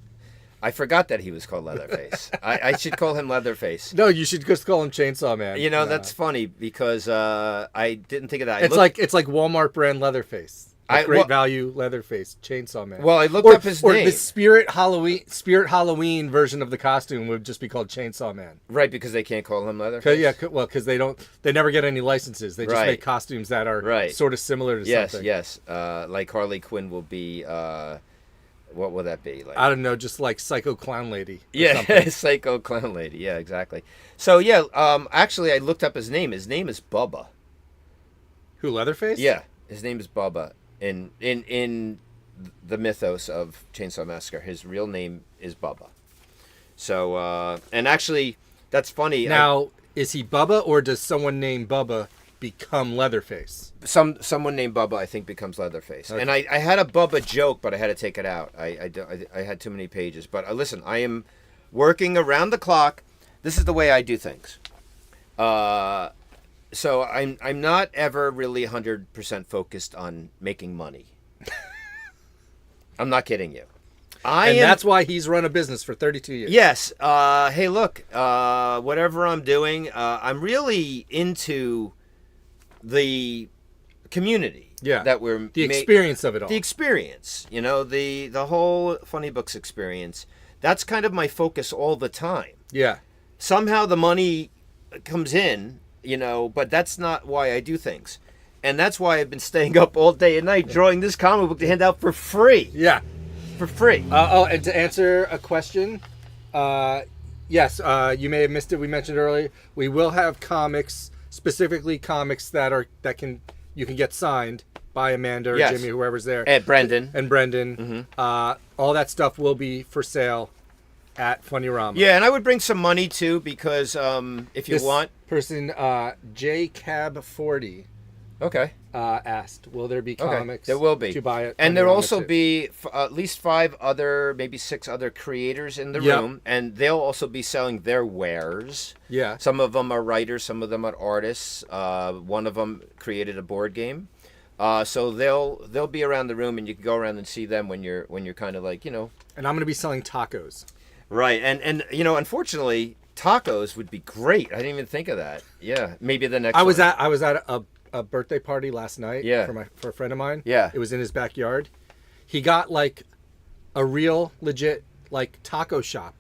I forgot that he was called Leatherface. I should call him Leatherface. No, you should just call him Chainsaw Man. That's funny because I didn't think of that. It's like Walmart brand Leatherface. Great value Leatherface Chainsaw Man. Well, I looked up his name. Or the Spirit Halloween version of the costume would just be called Chainsaw Man. Right, because they can't call him Leatherface. Because they never get any licenses. They just make costumes that are sort of similar to something. Yes. Like Harley Quinn will be. What will that be? Like? I don't know, just like Psycho Clown Lady. Yeah, Psycho Clown Lady. Yeah, exactly. So actually, I looked up his name. His name is Bubba. Who, Leatherface? Yeah, his name is Bubba. In the mythos of Chainsaw Massacre. His real name is Bubba. So, and actually, that's funny. Now, is he Bubba, or does someone named Bubba become Leatherface? Someone named Bubba, I think, becomes Leatherface. Okay. And I had a Bubba joke, but I had to take it out. I had too many pages. But listen, I am working around the clock. This is the way I do things. So I'm not ever really 100% focused on making money. I'm not kidding you. That's why he's run a business for 32 years. Yes. Hey, look, whatever I'm doing, I'm really into the community. Yeah. That we're the experience of it all. The experience, the whole Funny Books experience. That's kind of my focus all the time. Yeah. Somehow the money comes in, but that's not why I do things. And that's why I've been staying up all day and night drawing this comic book to hand out for free. Yeah. For free. And to answer a question, yes, you may have missed it. We mentioned earlier, we will have comics, specifically comics you can get signed by Amanda or Jimmy, whoever's there. And Brendan. Mm-hmm. All that stuff will be for sale at Funnyrama. Yeah, and I would bring some money too, because if you want. Person, JCab40. Okay. Asked, will there be comics? There will be. To buy it. And there'll also be at least 5 other, maybe 6 other creators in the room, and they'll also be selling their wares. Yeah. Some of them are writers, some of them are artists. One of them created a board game. So they'll be around the room, and you can go around and see them when you're kind of like, And I'm going to be selling tacos. Right, and unfortunately, tacos would be great. I didn't even think of that. Yeah, maybe the next. I was at a birthday party last night. Yeah. For a friend of mine. Yeah. It was in his backyard. He got like a real legit like taco shop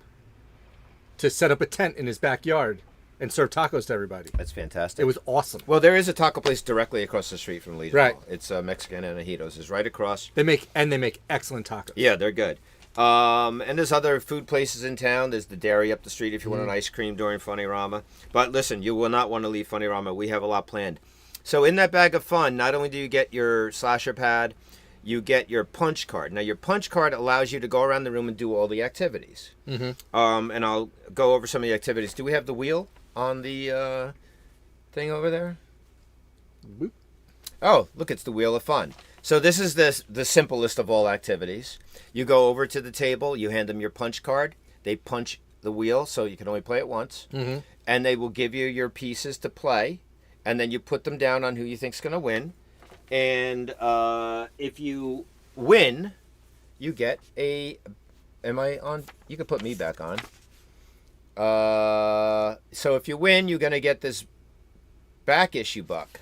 to set up a tent in his backyard and serve tacos to everybody. That's fantastic. It was awesome. Well, there is a taco place directly across the street from Legion Right. Hall. It's Mexican Anajitos. It's right across. They make excellent tacos. Yeah, they're good. And there's other food places in town. There's the dairy up the street if you want an ice cream during Funnyrama. But listen, you will not want to leave Funnyrama. We have a lot planned. So in that bag of fun, not only do you get your slasher pad, you get your punch card. Now, your punch card allows you to go around the room and do all the activities. Mm-hmm. And I'll go over some of the activities. Do we have the wheel on the thing over there? Boop. Oh, look, it's the Wheel of Fun. So this is the simplest of all activities. You go over to the table, you hand them your punch card. They punch the wheel, so you can only play it once. Mm-hmm. And they will give you your pieces to play. And then you put them down on who you think's going to win. And if you win, you get a... Am I on? You can put me back on. So if you win, you're going to get this back issue buck.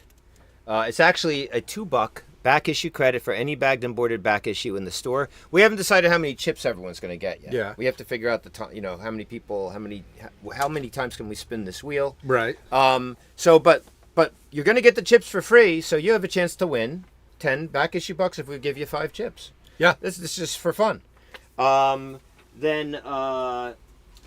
It's actually a $2 back issue credit for any bagged and boarded back issue in the store. We haven't decided how many chips everyone's going to get yet. Yeah. We have to figure out the time. How many people, how many times can we spin this wheel? Right. But you're going to get the chips for free, so you have a chance to win 10 back issue bucks if we give you 5 chips. Yeah. This is just for fun. Then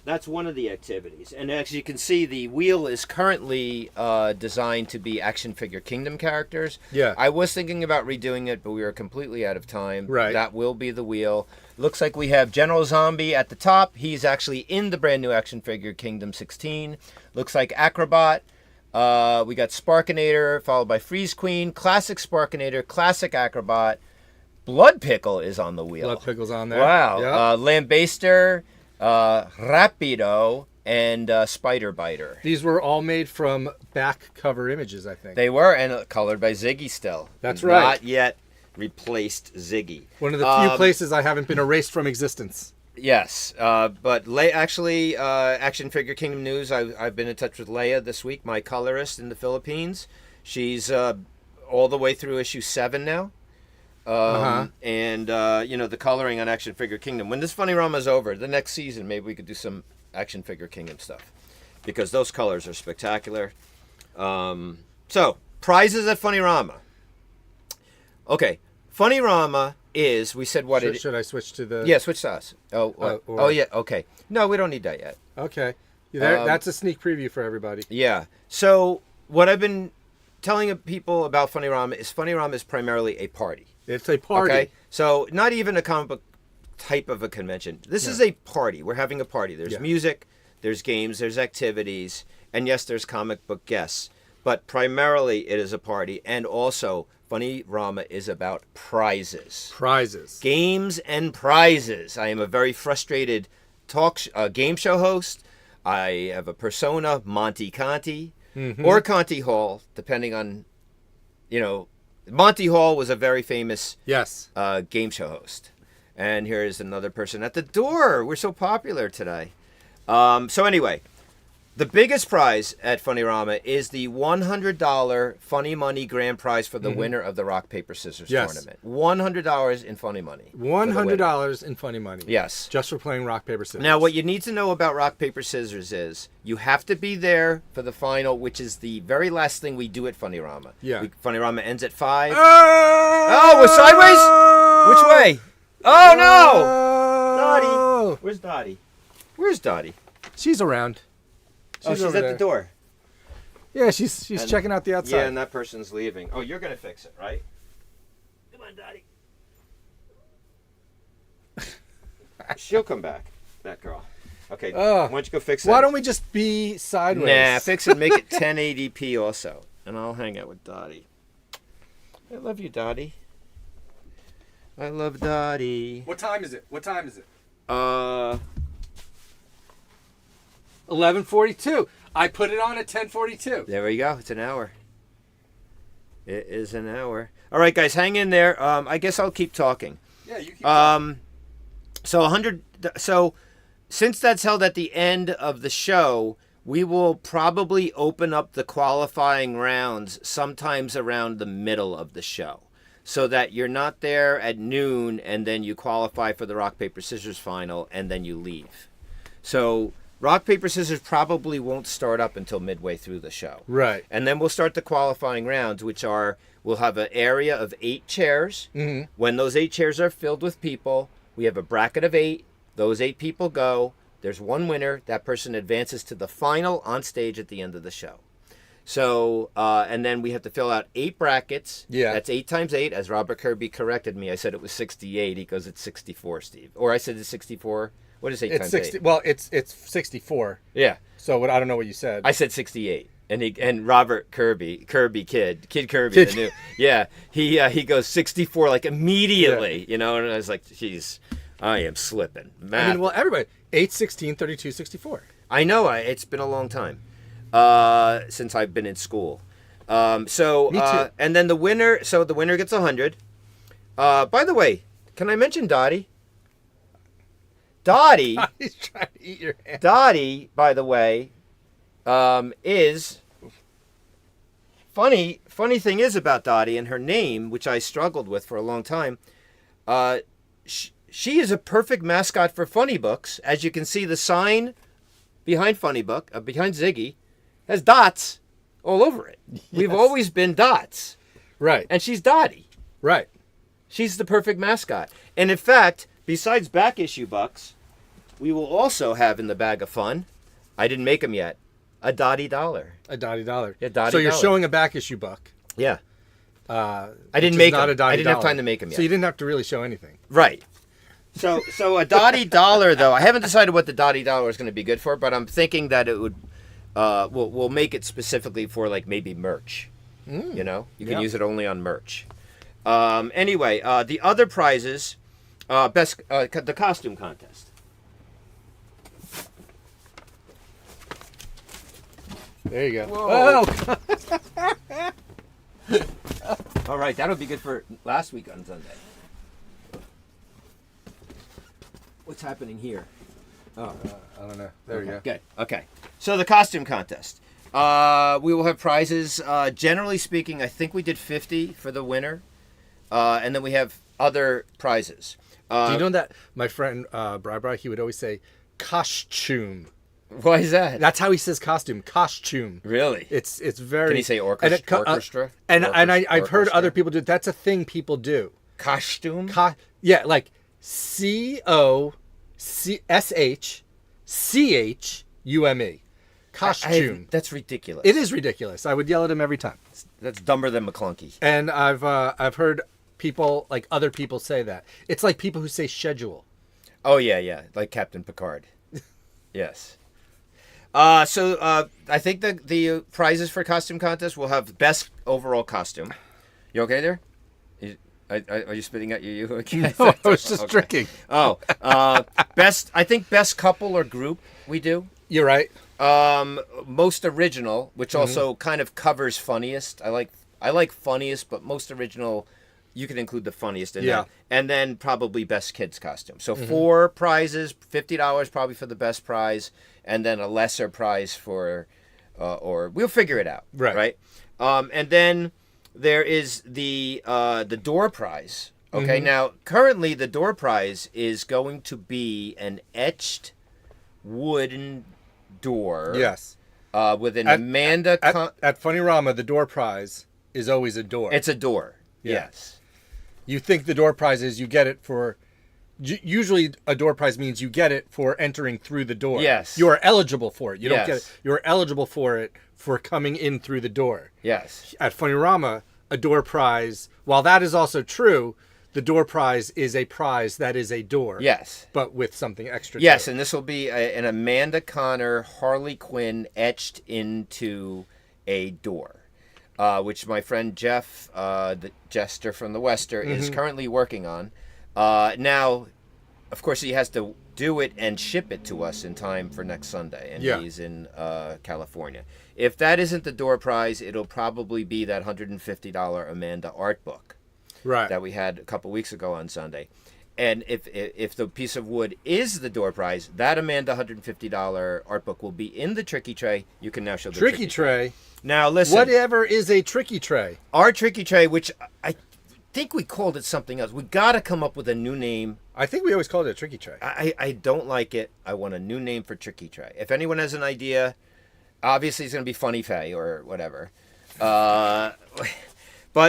that's one of the activities. And as you can see, the wheel is currently designed to be Action Figure Kingdom characters. Yeah. I was thinking about redoing it, but we were completely out of time. Right. That will be the wheel. Looks like we have General Zombie at the top. He's actually in the brand new Action Figure Kingdom 16. Looks like Acrobat. We got Sparkinator, followed by Freeze Queen, Classic Sparkinator, Classic Acrobat. Blood Pickle is on the wheel. Blood Pickle's on there. Wow. Yep. Lambaster, Rapido, and Spider Biter. These were all made from back cover images, I think. They were, and colored by Ziggy still. That's right. Not yet replaced Ziggy. One of the few places I haven't been erased from existence. Yes, but actually, Action Figure Kingdom News, I've been in touch with Leia this week, my colorist in the Philippines. She's all the way through issue 7 now. And, the coloring on Action Figure Kingdom. When this Funnyrama is over, the next season, maybe we could do some Action Figure Kingdom stuff. Because those colors are spectacular. So, prizes at Funnyrama. Okay, Funnyrama is, we said what Should I switch to the... Yeah, switch to us. Oh, yeah, okay. No, we don't need that yet. Okay. That's a sneak preview for everybody. Yeah. So, what I've been telling people about Funnyrama is primarily a party. It's a party. Okay, so not even a comic book type of a convention. This is a party. We're having a party. There's music, there's games, there's activities, and yes, there's comic book guests. But primarily, it is a party, and also Funnyrama is about prizes. Prizes. Games and prizes. I am a very frustrated game show host. I have a persona, Monty Conti, or Conti Hall, depending on, Monty Hall was a very famous game show host. And here is another person at the door. We're so popular today. So anyway, the biggest prize at Funnyrama is the $100 Funny Money grand prize for the winner of the Rock, Paper, Scissors tournament. $100 in funny money. $100 in funny money. Yes. Just for playing Rock, Paper, Scissors. Now, what you need to know about Rock, Paper, Scissors is you have to be there for the final, which is the very last thing we do at Funnyrama. Yeah. Funnyrama ends at 5. Oh, we're sideways? Which way? Oh, no! Dottie. Where's Dottie? Where's Dottie? She's around. She's at the door. Yeah, she's checking out the outside. Yeah, and that person's leaving. Oh, you're going to fix it, right? Come on, Dottie. She'll come back, that girl. Okay, why don't you go fix it? Why don't we just be sideways? Nah, fix it, make it 1080p also. And I'll hang out with Dottie. I love you, Dottie. I love Dottie. What time is it? 11:42. 11:42. I put it on at 10:42. There we go. It's an hour. It is an hour. All right, guys, hang in there. I guess I'll keep talking. Yeah, you keep talking. So 100. So since that's held at the end of the show, we will probably open up the qualifying rounds sometimes around the middle of the show, so that you're not there at noon and then you qualify for the Rock, Paper, Scissors final and then you leave. So Rock, Paper, Scissors probably won't start up until midway through the show. Right. And then we'll start the qualifying rounds, which are, we'll have an area of 8 chairs. Mm-hmm. When those 8 chairs are filled with people, we have a bracket of 8. Those 8 people go. There's one winner. That person advances to the final on stage at the end of the show. So, and then we have to fill out 8 brackets. Yeah. That's 8 times 8. As Robert Kirby corrected me, I said it was 68. He goes, it's 64, Steve. Or I said it's 64. What is 8 it's times 60. 8? Well, it's 64. Yeah. So I don't know what you said. I said 68. And Robert Kirby Kid Kirby, Kid. the new, he goes 64 like immediately, and I was like, geez, I am slipping. Math. I mean, well, everybody 8, 16, 32, 64. I know, it's been a long time since I've been in school. Me too. And then the winner gets 100. By the way, can I mention Dottie? Dottie. He's trying to eat your hand. Dottie, by the way, is funny. Funny thing is about Dottie and her name, which I struggled with for a long time. She is a perfect mascot for Funny Books. As you can see, the sign behind Funny Book, behind Ziggy, has dots all over it. Yes. We've always been dots. Right. And she's Dottie. Right. She's the perfect mascot. And in fact, besides back issue bucks, we will also have in the bag of fun, I didn't make them yet, a Dottie dollar. A Dottie dollar. Yeah, Dottie So you're dollar. showing a back issue buck. Yeah. I didn't make them. I didn't have time to make them yet. So you didn't have to really show anything. Right. So a Dottie dollar, though, I haven't decided what the Dottie dollar is going to be good for, but I'm thinking that it would, we'll make it specifically for like maybe merch. You can use it only on merch. Anyway, the other prizes, the costume contest. There you go. Whoa. Oh. All right, that'll be good for last week on Sunday. What's happening here? I don't know. There we go. Good. Okay. So the costume contest. We will have prizes. Generally speaking, I think we did 50 for the winner, and then we have other prizes. Do you know that my friend Bri, he would always say costume. Why is that? That's how he says costume. Costume. Really? It's very. Can he say orchestra? Orchestra? I've heard other people do. That's a thing people do. Costume. Yeah, like COSHCHUME. Costume. That's ridiculous. It is ridiculous. I would yell at him every time. That's dumber than McClunky. And I've heard people, like other people say that. It's like people who say schedule. Oh yeah, like Captain Picard. Yes. So I think the prizes for costume contest will have best overall costume. You okay there? Are you spitting at your yoo-hoo again? No, I was just drinking. Oh, I think best couple or group we do. You're right. Most original, which also kind of covers funniest. I like funniest, but most original, you can include the funniest in that. And then probably best kids costume. So 4 prizes, $50 probably for the best prize, and then a lesser prize for, or we'll figure it out. Right. And then there is the door prize. Okay. Now, currently the door prize is going to be an etched wooden door. Yes. With an Amanda... At Funnyrama, the door prize is always a door. It's a door. Yeah. Yes. You think the door prize is you get it for... Usually a door prize means you get it for entering through the door. Yes. You are eligible for it. You don't get it. You're eligible for it for coming in through the door. Yes. At Funnyrama, a door prize, while that is also true, the door prize is a prize that is a door. Yes. But with something extra. Yes, to it. and this will be an Amanda Connor Harley Quinn etched into a door, which my friend Jeff, the jester from the Wester, is currently working on. Now, of course, he has to do it and ship it to us in time for next Sunday, and he's in California. If that isn't the door prize, it'll probably be that $150 Amanda art book that we had a couple weeks ago on Sunday. And if the piece of wood is the door prize, that Amanda $150 art book will be in the tricky tray. You can now show the tricky tray. Now, listen. Whatever is a tricky tray? Our tricky tray, which I think we called it something else. We got to come up with a new name. I think we always called it a tricky tray. I don't like it. I want a new name for tricky tray. If anyone has an idea, obviously it's going to be Funny Fay or whatever. But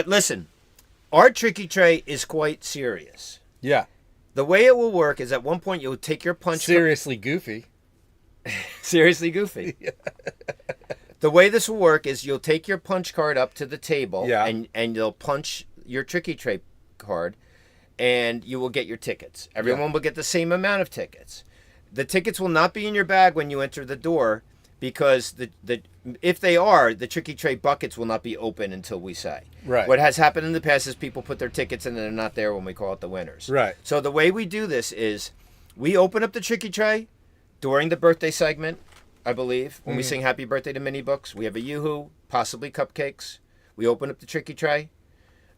listen, our tricky tray is quite serious. Yeah. The way it will work is at one point you'll take your punch Seriously goofy. Seriously goofy. The way this will work is you'll take your punch card up to the table and you'll punch your tricky tray card and you will get your tickets. Everyone will get the same amount of tickets. The tickets will not be in your bag when you enter the door because if they are, the tricky tray buckets will not be open until we say. Right. What has happened in the past is people put their tickets in and they're not there when we call it the winners. Right. So the way we do this is we open up the tricky tray during the birthday segment, I believe, when we sing Happy Birthday to Mini Books. We have a yoo-hoo, possibly cupcakes. We open up the tricky tray.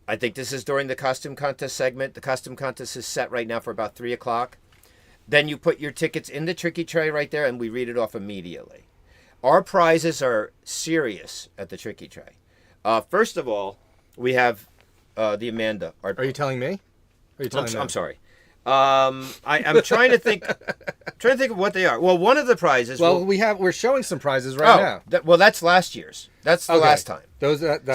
I think this is during the costume contest segment. The costume contest is set right now for about 3 o'clock. Then you put your tickets in the tricky tray right there, and we read it off immediately. Our prizes are serious at the tricky tray. First of all, we have the Amanda art book. Are you telling me? Are you telling me? I'm sorry. I'm trying to think. Trying to think of what they are. Well, one of the prizes. Well, we're showing some prizes right now. Well, that's last year's. That's the last time.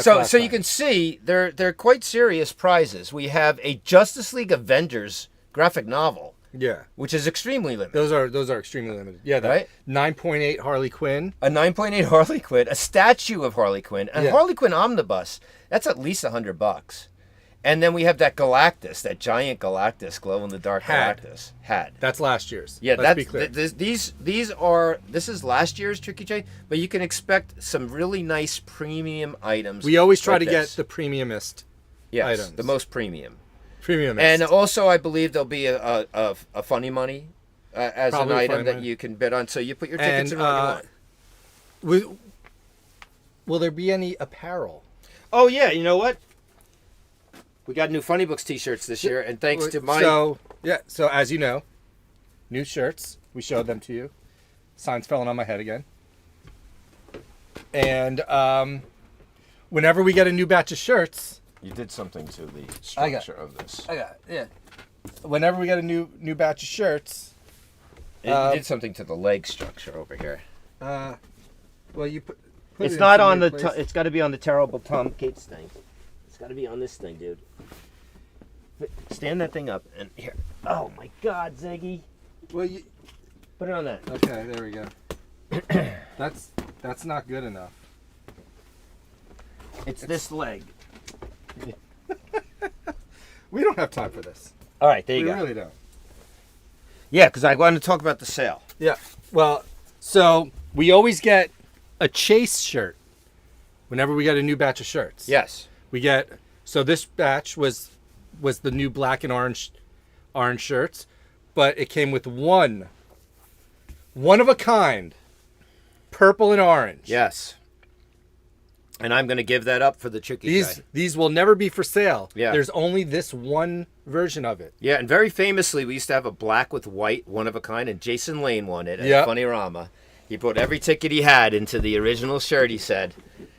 So you can see they're quite serious prizes. We have a Justice League Avengers graphic novel. Yeah, which is extremely limited. Those are extremely limited. Yeah, right. 9.8 Harley Quinn. A 9.8 Harley Quinn. A statue of Harley Quinn. A Harley Quinn omnibus. That's at least $100. And then we have that Galactus, that giant Galactus, glow-in-the-dark Galactus. That's last year's. Yeah, Let's be clear. This is last year's Tricky Tray, but you can expect some really nice premium items. We always try to get the premiumist items. The most premium. Premiumist. And also, I believe there'll be a funny money as Probably an item that you can bid on. So you put your tickets in what you want. Will there be any apparel? Oh, yeah. You know what? We got new Funny Books t-shirts this year, and thanks to my... So as you know, new shirts. We showed them to you. Signs falling on my head again. And whenever we get a new batch of shirts... You did something to the structure of this. I got it, yeah. Whenever we get a new batch of shirts... You did something to the leg structure over here. Well, you put it's not on the... It's got to be on the terrible Tom Cates thing. It's got to be on this thing, dude. Stand that thing up and here. Oh my God, Ziggy. Well, you put it on that. Okay, there we go. That's not good enough. It's this leg. We don't have time for this. All right, there you We go. really don't. Yeah, because I wanted to talk about the sale. Yeah. Well, so we always get a Chase shirt whenever we get a new batch of shirts. Yes. We get, so this batch was the new black and orange shirts, but it came with one of a kind, purple and orange. Yes. And I'm going to give that up for the Chucky guy. These will never be for sale. Yeah. There's only this one version of it. Yeah, and very famously, we used to have a black with white, one of a kind, and Jason Lane won it at Yep. Funnyrama. He put every ticket he had into the original shirt, he said.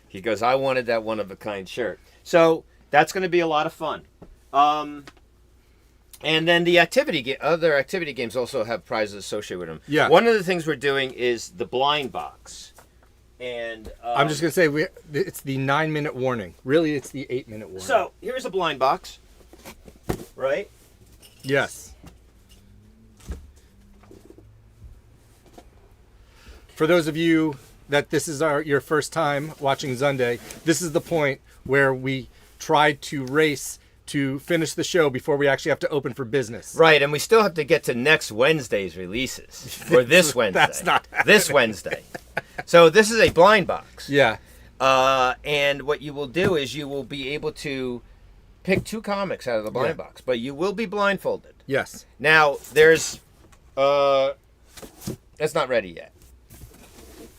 He goes, I wanted that one of a kind shirt. So that's going to be a lot of fun. And then the other activity games also have prizes associated with them. Yeah. One of the things we're doing is the blind box. And I'm just going to say, it's the 9-minute warning. Really, it's the 8-minute warning. So here's a blind box, right? Yes. For those of you that this is your first time watching ZUNDAY, this is the point where we try to race to finish the show before we actually have to open for business. Right, and we still have to get to next Wednesday's releases. Or this Wednesday. That's not happening. This Wednesday. So this is a blind box. Yeah. And what you will do is you will be able to pick 2 comics out of the blind box, but you will be blindfolded. Yes. Now, there's... it's not ready yet.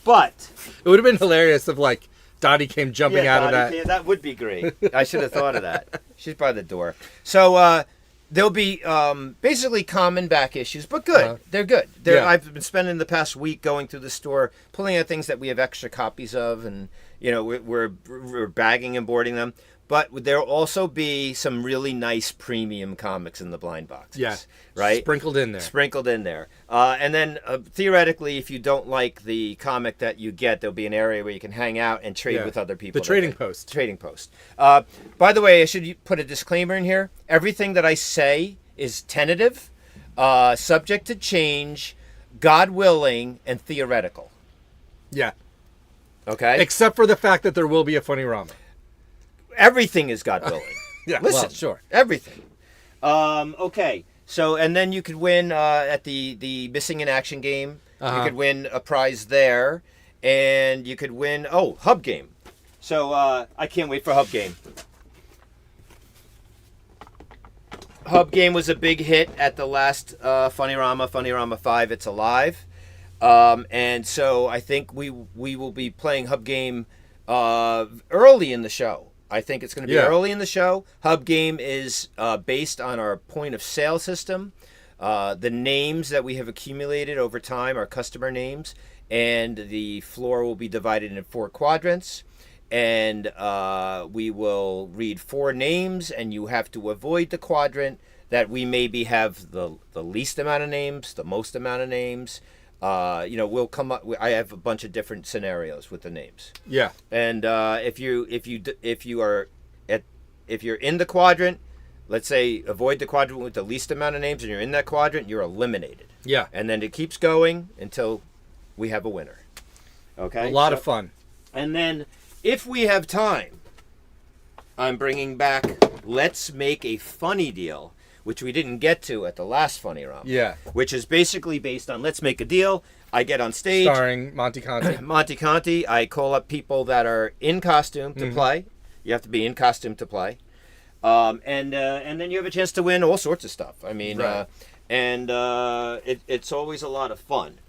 But... It would have been hilarious if, like, Dottie came jumping out of that. Yeah, that would be great. I should have thought of that. She's by the door. So there'll be basically common back issues, but good. They're good. Yeah. I've been spending the past week going through the store, pulling out things that we have extra copies of, and we're bagging and boarding them. But there'll also be some really nice premium comics in the blind boxes. Yeah. Right? Sprinkled in there. Sprinkled in there. And then, theoretically, if you don't like the comic that you get, there'll be an area where you can hang out and trade with other people. The trading post. Trading post. By the way, I should put a disclaimer in here. Everything that I say is tentative, subject to change, God willing, and theoretical. Yeah. Okay? Except for the fact that there will be a Funnyrama. Everything is God willing. Yeah, Listen, well, sure. Everything. Okay. So, and then you could win at the Missing in Action game. You could win a prize there. And you could win, Hub Game. So, I can't wait for Hub Game. Hub Game was a big hit at the last Funnyrama 5, It's Alive. And so I think we will be playing Hub Game early in the show. I think it's going to be early in the show. Hub Game is based on our point of sale system. The names that we have accumulated over time are customer names, and the floor will be divided into 4 quadrants. And we will read 4 names, and you have to avoid the quadrant that we maybe have the least amount of names, the most amount of names. We'll come up. I have a bunch of different scenarios with the names. Yeah. And if you're in the quadrant, let's say avoid the quadrant with the least amount of names, and you're in that quadrant, you're eliminated. Yeah. And then it keeps going until we have a winner. Okay. A lot of fun. And then, if we have time, I'm bringing back Let's Make a Funny Deal, which we didn't get to at the last Funnyrama. Yeah. Which is basically based on let's make a deal. I get on stage. Starring Monty Conti. Monty Conti. I call up people that are in costume to play. You have to be in costume to play. And then you have a chance to win all sorts of stuff. I mean, it's always a lot of fun.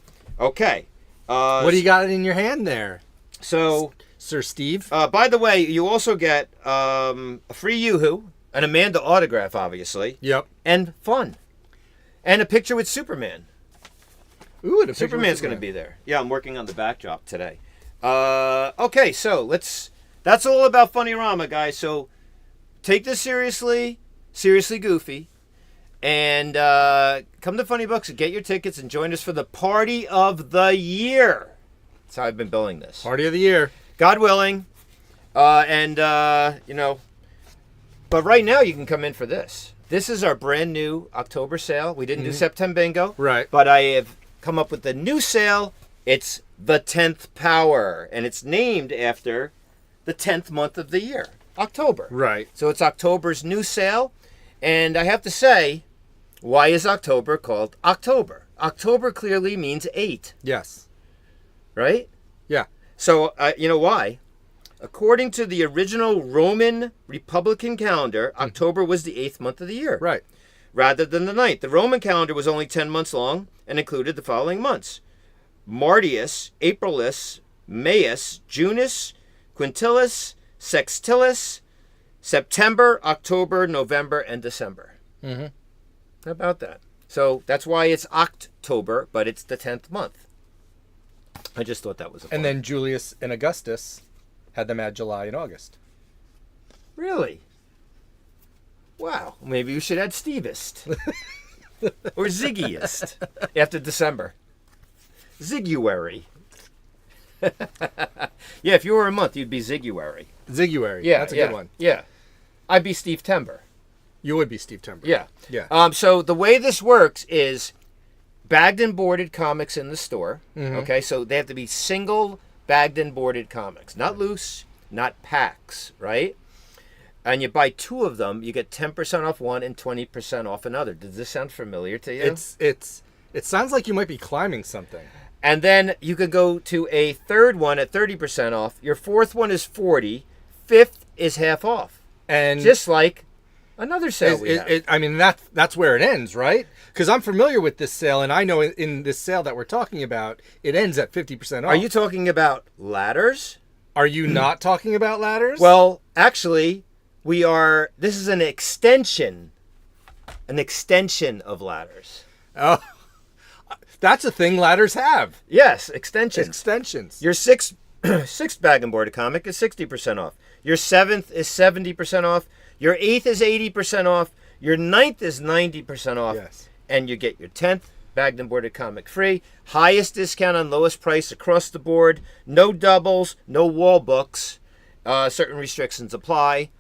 Okay. What do you got in your hand there? So, Sir Steve? By the way, you also get a free Yoo-Hoo. An Amanda autograph, obviously. Yep. And fun. And a picture with Superman. Ooh, and a Superman's going to be there. Yeah, I'm working on the backdrop today. Okay, so that's all about Funnyrama, guys. So take this seriously goofy, and come to Funny Books and get your tickets and join us for the Party of the Year. That's how I've been billing this. Party of the Year. God willing. But right now, you can come in for this. This is our brand new October sale. We didn't do September Bingo. Right. But I have come up with a new sale. It's the 10th Power. And it's named after the 10th month of the year, October. Right. So it's October's new sale. And I have to say, why is October called October? October clearly means 8. Yes. Right? Yeah. So, you know why? According to the original Roman Republican calendar, October was the 8th month of the year. Right. Rather than the 9th. The Roman calendar was only 10 months long and included the following months: Martius, Aprilis, Maius, Junus, Quintilis, Sextilis, September, October, November, and December. Mm-hmm. How about that? So that's why it's October, but it's the 10th month. I just thought that was a fun. And then Julius and Augustus had them add July and August. Really? Wow. Maybe we should add Stevist. Or Ziggiest after December. Ziguary. Yeah, if you were a month, you'd be Ziguary. Ziguary. Yeah, That's a yeah, good one. Yeah. I'd be Steve Timber. You would be Steve Timber. Yeah. Yeah. So the way this works is bagged and boarded comics in the store. Mm-hmm. Okay, so they have to be single bagged and boarded comics, not loose, not packs, right? And you buy 2 of them, you get 10% off one and 20% off another. Does this sound familiar to you? It sounds like you might be climbing something. And then you could go to a third one at 30% off. Your 4th one is 40. 5th is half off. And just like another sale we have. I mean, that's where it ends, right? Because I'm familiar with this sale, and I know in this sale that we're talking about, it ends at 50% off. Are you talking about ladders? Are you not talking about ladders? Well, actually, we are. This is an extension of ladders. Oh, that's a thing ladders have. Yes, extensions. Extensions. Your sixth bag and boarded comic is 60% off. Your 7th is 70% off. Your 8th is 80% off. Your 9th is 90% off. Yes. And you get your 10th bagged and boarded comic free. Highest discount on lowest price across the board. No doubles, no wall books. Certain restrictions apply.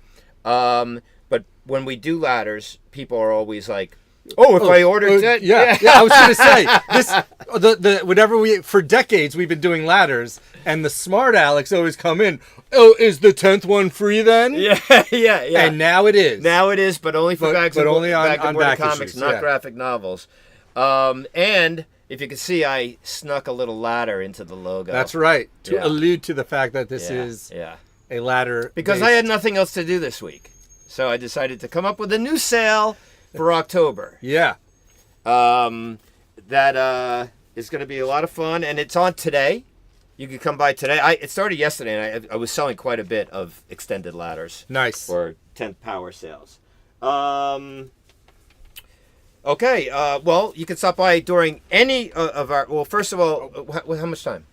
But when we do ladders, people are always like, "Oh, if I ordered that." Yeah. I was going to say this. Whenever for decades we've been doing ladders, and the smart Alex always come in. Oh, is the 10th one free then? Yeah. And now it is. Now it is, but only for bags and only on boarded back comics, issues, not graphic novels. And if you can see, I snuck a little ladder into the logo. That's right, to allude to the fact that this is a ladder. Because I had nothing else to do this week, so I decided to come up with a new sale for October. Yeah. That is going to be a lot of fun, and it's on today. You can come by today. It started yesterday, and I was selling quite a bit of extended ladders. Nice. For 10th power sales. Okay. Well, you can stop by during any of our... Well, first of all, how much time?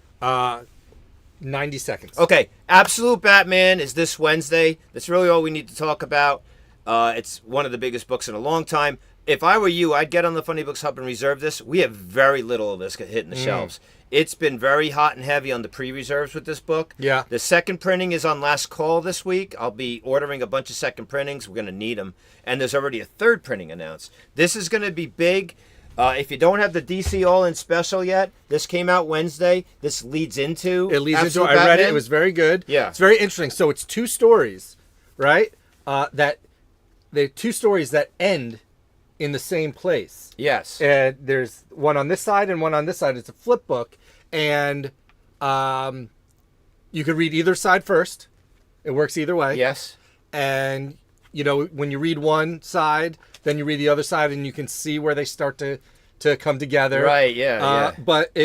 90 seconds. Okay. Absolute Batman is this Wednesday. That's really all we need to talk about. It's one of the biggest books in a long time. If I were you, I'd get on the Funny Books Hub and reserve this. We have very little of this hitting the shelves. It's been very hot and heavy on the pre-reserves with this book. Yeah. The second printing is on last call this week. I'll be ordering a bunch of second printings. We're going to need them. And there's already a third printing announced. This is going to be big. If you don't have the DC All-In Special yet, this came out Wednesday. This leads into I read Batman. it. It was very good. Yeah. It's very interesting. So it's 2 stories, right? They're 2 stories that end in the same place. Yes. And there's one on this side and one on this side. It's a flip book. And you could read either side first. It works either way. Yes. And, when you read one side, then you read the other side, and you can see where they start to come together. Right, yeah. But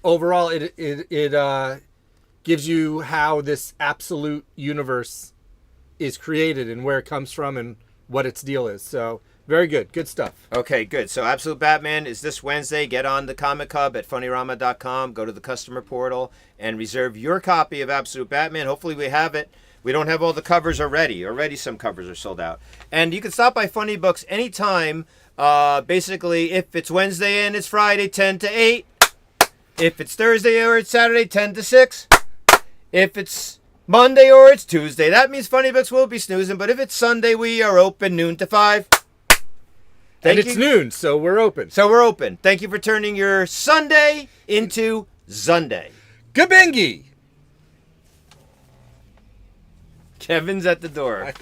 overall, it gives you how this absolute universe is created and where it comes from and what its deal is. So very good stuff. Okay, good. So Absolute Batman is this Wednesday. Get on the Comic Hub at funnyrama.com. Go to the customer portal and reserve your copy of Absolute Batman. Hopefully we have it. We don't have all the covers already. Already some covers are sold out. And you can stop by Funny Books anytime. Basically, if it's Wednesday and it's Friday, 10 to 8. If it's Thursday or it's Saturday, 10 to 6. If it's Monday or it's Tuesday, that means Funny Books will be snoozing. But if it's Sunday, we are open noon to 5. It's noon, so we're open. Thank you for turning your Sunday into Zunday. Gabengi! Kevin's at the door.